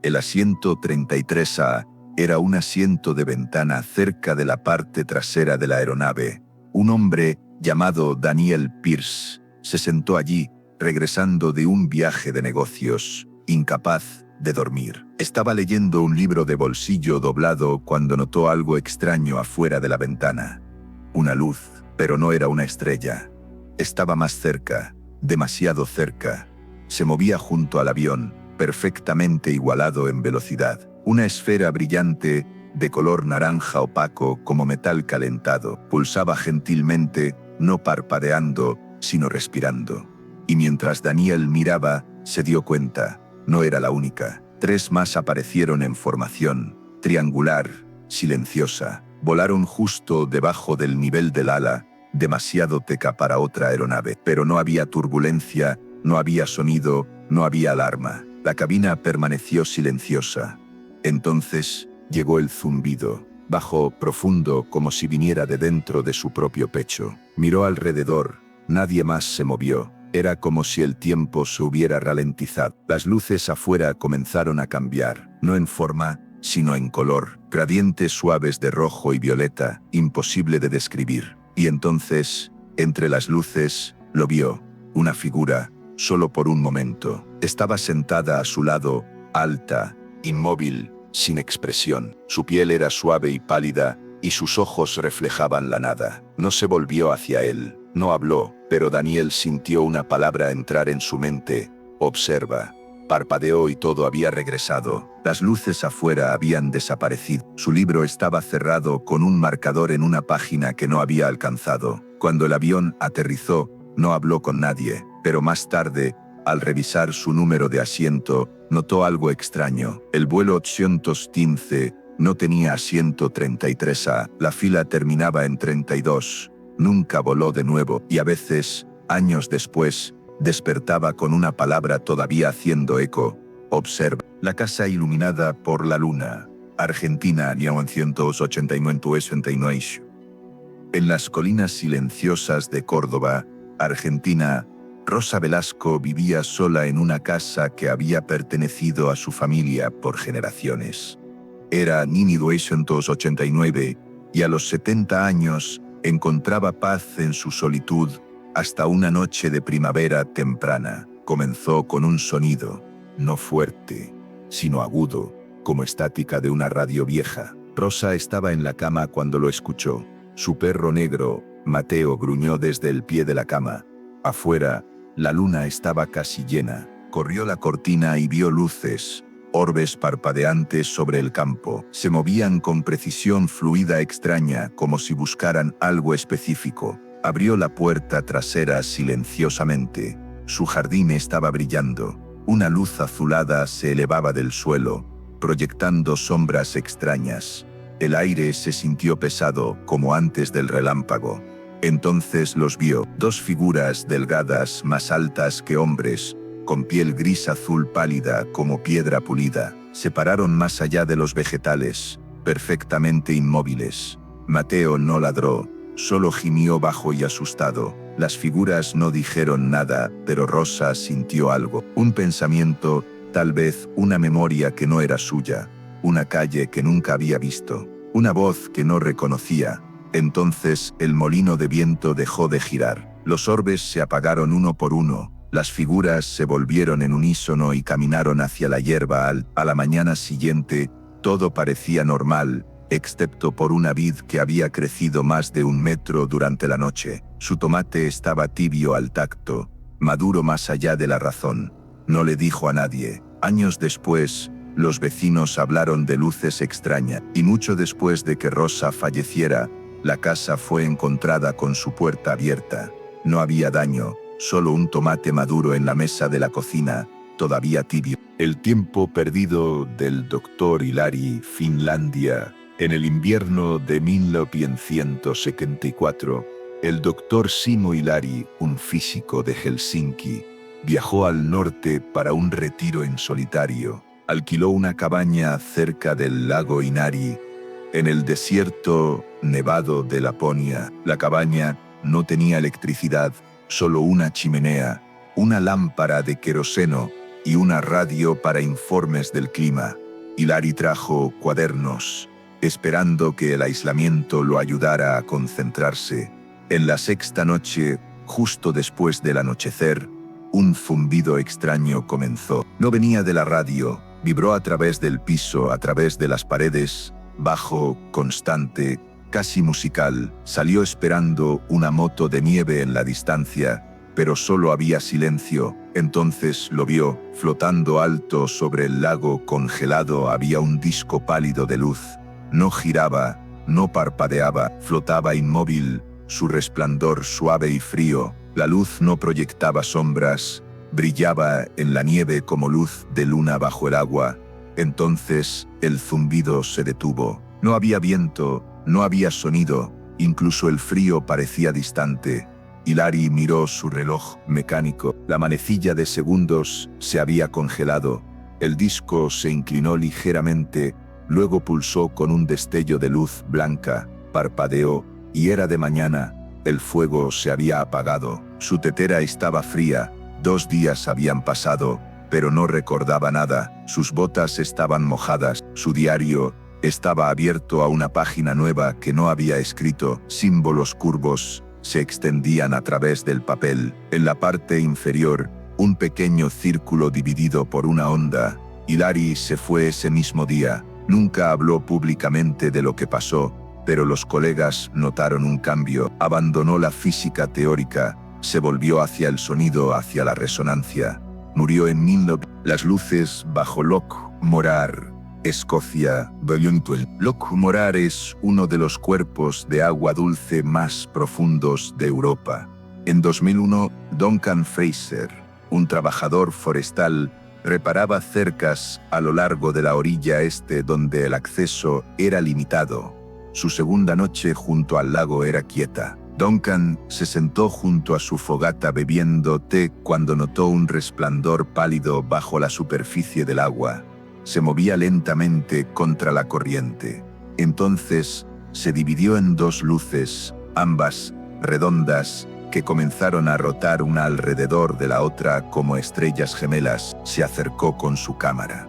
El asiento 33A era un asiento de ventana cerca de la parte trasera de la aeronave. Un hombre llamado Daniel Pierce se sentó allí, regresando de un viaje de negocios, incapaz de dormir. Estaba leyendo un libro de bolsillo doblado cuando notó algo extraño afuera de la ventana. Una luz, pero no era una estrella. Estaba más cerca, demasiado cerca. Se movía junto al avión, perfectamente igualado en velocidad. Una esfera brillante, de color naranja opaco como metal calentado, pulsaba gentilmente, no parpadeando, sino respirando. Y mientras Daniel miraba, se dio cuenta, no era la única. 3 más aparecieron en formación, triangular, silenciosa. Volaron justo debajo del nivel del ala, demasiado teca para otra aeronave. Pero no había turbulencia, no había sonido, no había alarma. La cabina permaneció silenciosa. Entonces llegó el zumbido, bajo, profundo, como si viniera de dentro de su propio pecho. Miró alrededor, nadie más se movió. Era como si el tiempo se hubiera ralentizado. Las luces afuera comenzaron a cambiar, no en forma, sino en color, gradientes suaves de rojo y violeta, imposible de describir. Y entonces, entre las luces, lo vio, una figura, solo por un momento. Estaba sentada a su lado, alta, inmóvil, sin expresión. Su piel era suave y pálida, y sus ojos reflejaban la nada. No se volvió hacia él, no habló, pero Daniel sintió una palabra entrar en su mente: observa. Parpadeó y todo había regresado. Las luces afuera habían desaparecido. Su libro estaba cerrado con un marcador en una página que no había alcanzado. Cuando el avión aterrizó, no habló con nadie, pero más tarde, al revisar su número de asiento, notó algo extraño. El vuelo 815 no tenía asiento 33A. La fila terminaba en 32. Nunca voló de nuevo y a veces, años después, despertaba con una palabra todavía haciendo eco: observa. La casa iluminada por la luna. Argentina, 1989. En las colinas silenciosas de Córdoba, Argentina, Rosa Velasco vivía sola en una casa que había pertenecido a su familia por generaciones. Era 1989 y a los 70 años encontraba paz en su solitud hasta una noche de primavera temprana. Comenzó con un sonido, no fuerte, sino agudo, como estática de una radio vieja. Rosa estaba en la cama cuando lo escuchó. Su perro negro, Mateo, gruñó desde el pie de la cama. Afuera, la luna estaba casi llena. Corrió la cortina y vio luces, orbes parpadeantes sobre el campo. Se movían con precisión fluida extraña, como si buscaran algo específico. Abrió la puerta trasera silenciosamente. Su jardín estaba brillando. Una luz azulada se elevaba del suelo, proyectando sombras extrañas. El aire se sintió pesado, como antes del relámpago. Entonces los vio, 2 figuras delgadas, más altas que hombres, con piel gris azul pálida como piedra pulida. Se pararon más allá de los vegetales, perfectamente inmóviles. Mateo no ladró, solo gimió bajo y asustado. Las figuras no dijeron nada, pero Rosa sintió algo. Un pensamiento, tal vez una memoria que no era suya. Una calle que nunca había visto. Una voz que no reconocía. Entonces el molino de viento dejó de girar. Los orbes se apagaron uno por uno. Las figuras se volvieron en unísono y caminaron hacia la hierba alta. A la mañana siguiente, todo parecía normal, excepto por una vid que había crecido más de 1 metro durante la noche. Su tomate estaba tibio al tacto, maduro más allá de la razón. No le dijo a nadie. Años después, Los vecinos hablaron de luces extrañas, y mucho después de que Rosa falleciera, la casa fue encontrada con su puerta abierta. No había daño, solo un tomate maduro en la mesa de la cocina, todavía tibio. El tiempo perdido del Dr. Hilary, Finlandia. En el invierno de 1974, el Dr. Simo Hilary, un físico de Helsinki, viajó al norte para un retiro en solitario. Alquiló una cabaña cerca del lago Inari, en el desierto nevado de Laponia. La cabaña no tenía electricidad, solo una chimenea, una lámpara de queroseno y una radio para informes del clima. Hilary trajo cuadernos, esperando que el aislamiento lo ayudara a concentrarse. En la sexta noche, justo después del anochecer, un zumbido extraño comenzó. No venía de la radio, vibró a través del piso, a través de las paredes, bajo, constante, casi musical. Salió esperando una moto de nieve en la distancia, pero solo había silencio. Entonces lo vio, flotando alto sobre el lago congelado había un disco pálido de luz. No giraba, no parpadeaba, flotaba inmóvil, su resplandor suave y frío. La luz no proyectaba sombras, brillaba en la nieve como luz de luna bajo el agua. Entonces el zumbido se detuvo. No había viento, no había sonido, incluso el frío parecía distante. Hilary miró su reloj mecánico. La manecilla de segundos se había congelado. El disco se inclinó ligeramente, luego pulsó con un destello de luz blanca, parpadeó, y era de mañana. El fuego se había apagado. Su tetera estaba fría. 2 días habían pasado, pero no recordaba nada. Sus botas estaban mojadas. Su diario estaba abierto a una página nueva que no había escrito. Símbolos curvos se extendían a través del papel. En la parte inferior, un pequeño círculo dividido por una onda. Hilary se fue ese mismo día. Nunca habló públicamente de lo que pasó, pero los colegas notaron un cambio. Abandonó la física teórica, se volvió hacia el sonido, hacia la resonancia. Murió en 1900. Las luces bajo Loch Morar, Escocia. Loch Morar es uno de los cuerpos de agua dulce más profundos de Europa. En 2001, Duncan Fraser, un trabajador forestal, reparaba cercas a lo largo de la orilla este donde el acceso era limitado. Su segunda noche junto al lago era quieta. Duncan se sentó junto a su fogata bebiendo té cuando notó un resplandor pálido bajo la superficie del agua. Se movía lentamente contra la corriente. Entonces se dividió en 2 luces, ambas redondas, que comenzaron a rotar una alrededor de la otra como estrellas gemelas. Se acercó con su cámara.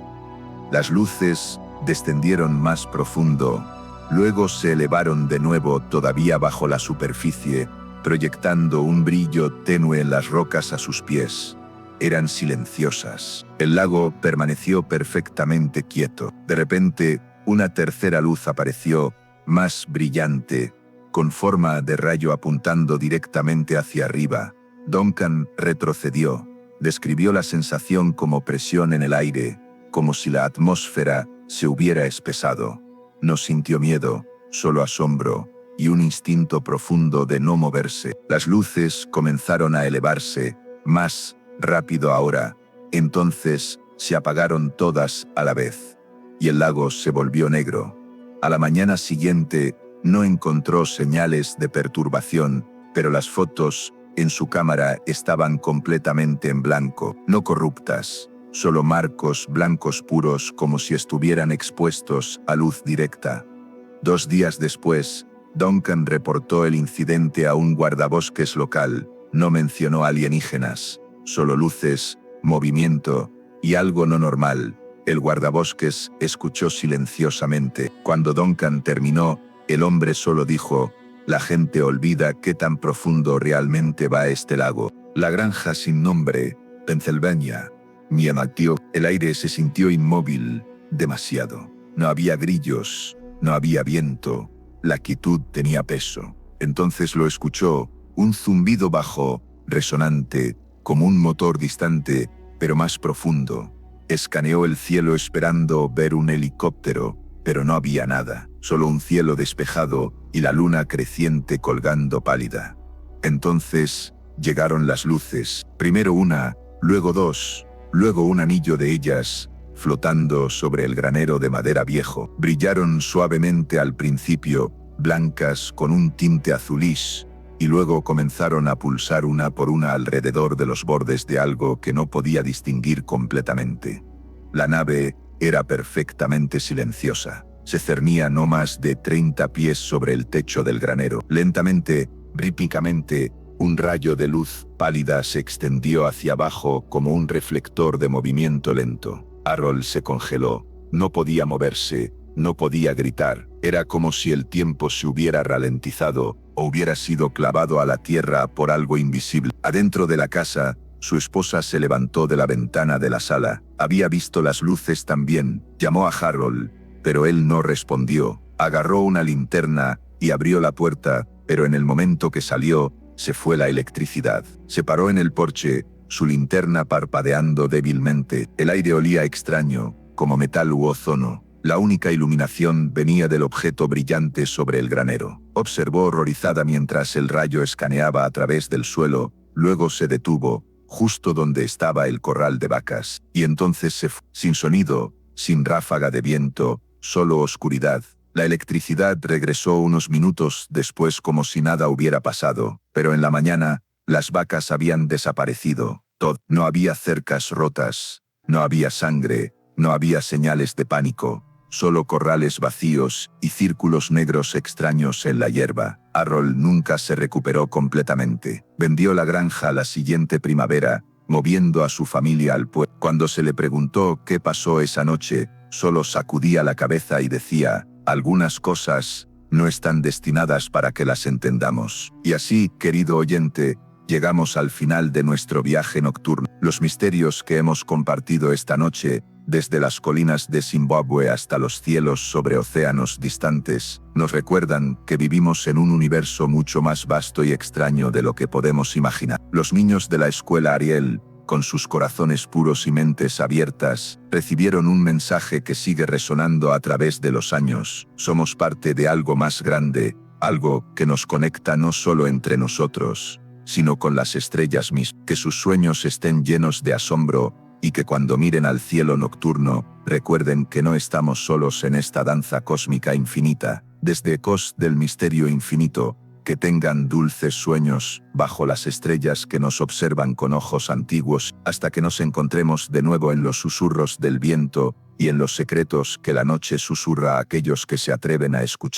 Las luces descendieron más profundo, luego se elevaron de nuevo todavía bajo la superficie, proyectando un brillo tenue en las rocas a sus pies. Eran silenciosas. El lago permaneció perfectamente quieto. De repente, una tercera luz apareció, más brillante, con forma de rayo apuntando directamente hacia arriba. Duncan retrocedió. Describió la sensación como presión en el aire, como si la atmósfera se hubiera espesado. No sintió miedo, solo asombro, y un instinto profundo de no moverse. Las luces comenzaron a elevarse, más rápido ahora. Entonces se apagaron todas a la vez, y el lago se volvió negro. A la mañana siguiente no encontró señales de perturbación, pero las fotos en su cámara estaban completamente en blanco, no corruptas, solo marcos blancos puros como si estuvieran expuestos a luz directa. 2 días después, Duncan reportó el incidente a un guardabosques local. No mencionó alienígenas, solo luces, movimiento y algo no normal. El guardabosques escuchó silenciosamente. Cuando Duncan terminó, el hombre solo dijo: «La gente olvida qué tan profundo realmente va este lago». La granja sin nombre, Pennsylvania. Mi tío. El aire se sintió inmóvil, demasiado. No había grillos, no había viento. La quietud tenía peso. Entonces lo escuchó, un zumbido bajo, resonante, como un motor distante, pero más profundo. Escaneó el cielo esperando ver un helicóptero, pero no había nada, solo un cielo despejado y la luna creciente colgando pálida. Entonces, llegaron las luces, primero una, luego dos, luego un anillo de ellas, flotando sobre el granero de madera viejo. Brillaron suavemente al principio, blancas con un tinte azulís, y luego comenzaron a pulsar una por una alrededor de los bordes de algo que no podía distinguir completamente. La nave era perfectamente silenciosa. Se cernía no más de 30 pies sobre el techo del granero. Lentamente, rítmicamente, un rayo de luz pálida se extendió hacia abajo como un reflector de movimiento lento. Harold se congeló. No podía moverse, no podía gritar. Era como si el tiempo se hubiera ralentizado o hubiera sido clavado a la tierra por algo invisible. Adentro de la casa, su esposa se levantó de la ventana de la sala. Había visto las luces también. Llamó a Harold, pero él no respondió. Agarró una linterna y abrió la puerta, pero en el momento que salió, se fue la electricidad. Se paró en el porche, su linterna parpadeando débilmente. El aire olía extraño, como metal u ozono. La única iluminación venía del objeto brillante sobre el granero. Observó horrorizada mientras el rayo escaneaba a través del suelo, luego se detuvo, justo donde estaba el corral de vacas, y entonces se fue, sin sonido, sin ráfaga de viento, solo oscuridad. La electricidad regresó unos minutos después como si nada hubiera pasado, pero en la mañana, las vacas habían desaparecido. No había cercas rotas, no había sangre, no había señales de pánico, solo corrales vacíos y círculos negros extraños en la hierba. Harold nunca se recuperó completamente. Vendió la granja la siguiente primavera, moviendo a su familia al pueblo. Cuando se le preguntó qué pasó esa noche, solo sacudía la cabeza y decía, algunas cosas no están destinadas para que las entendamos. Y así, querido oyente, llegamos al final de nuestro viaje nocturno. Los misterios que hemos compartido esta noche, desde las colinas de Zimbabue hasta los cielos sobre océanos distantes, nos recuerdan que vivimos en un universo mucho más vasto y extraño de lo que podemos imaginar. Los niños de la escuela Ariel, con sus corazones puros y mentes abiertas, recibieron un mensaje que sigue resonando a través de los años. Somos parte de algo más grande, algo que nos conecta no solo entre nosotros, sino con las estrellas mismas. Que sus sueños estén llenos de asombro, y que cuando miren al cielo nocturno, recuerden que no estamos solos en esta danza cósmica infinita. Desde Ecos del Misterio Infinito, que tengan dulces sueños bajo las estrellas que nos observan con ojos antiguos, hasta que nos encontremos de nuevo en los susurros del viento y en los secretos que la noche susurra a aquellos que se atreven a escuchar.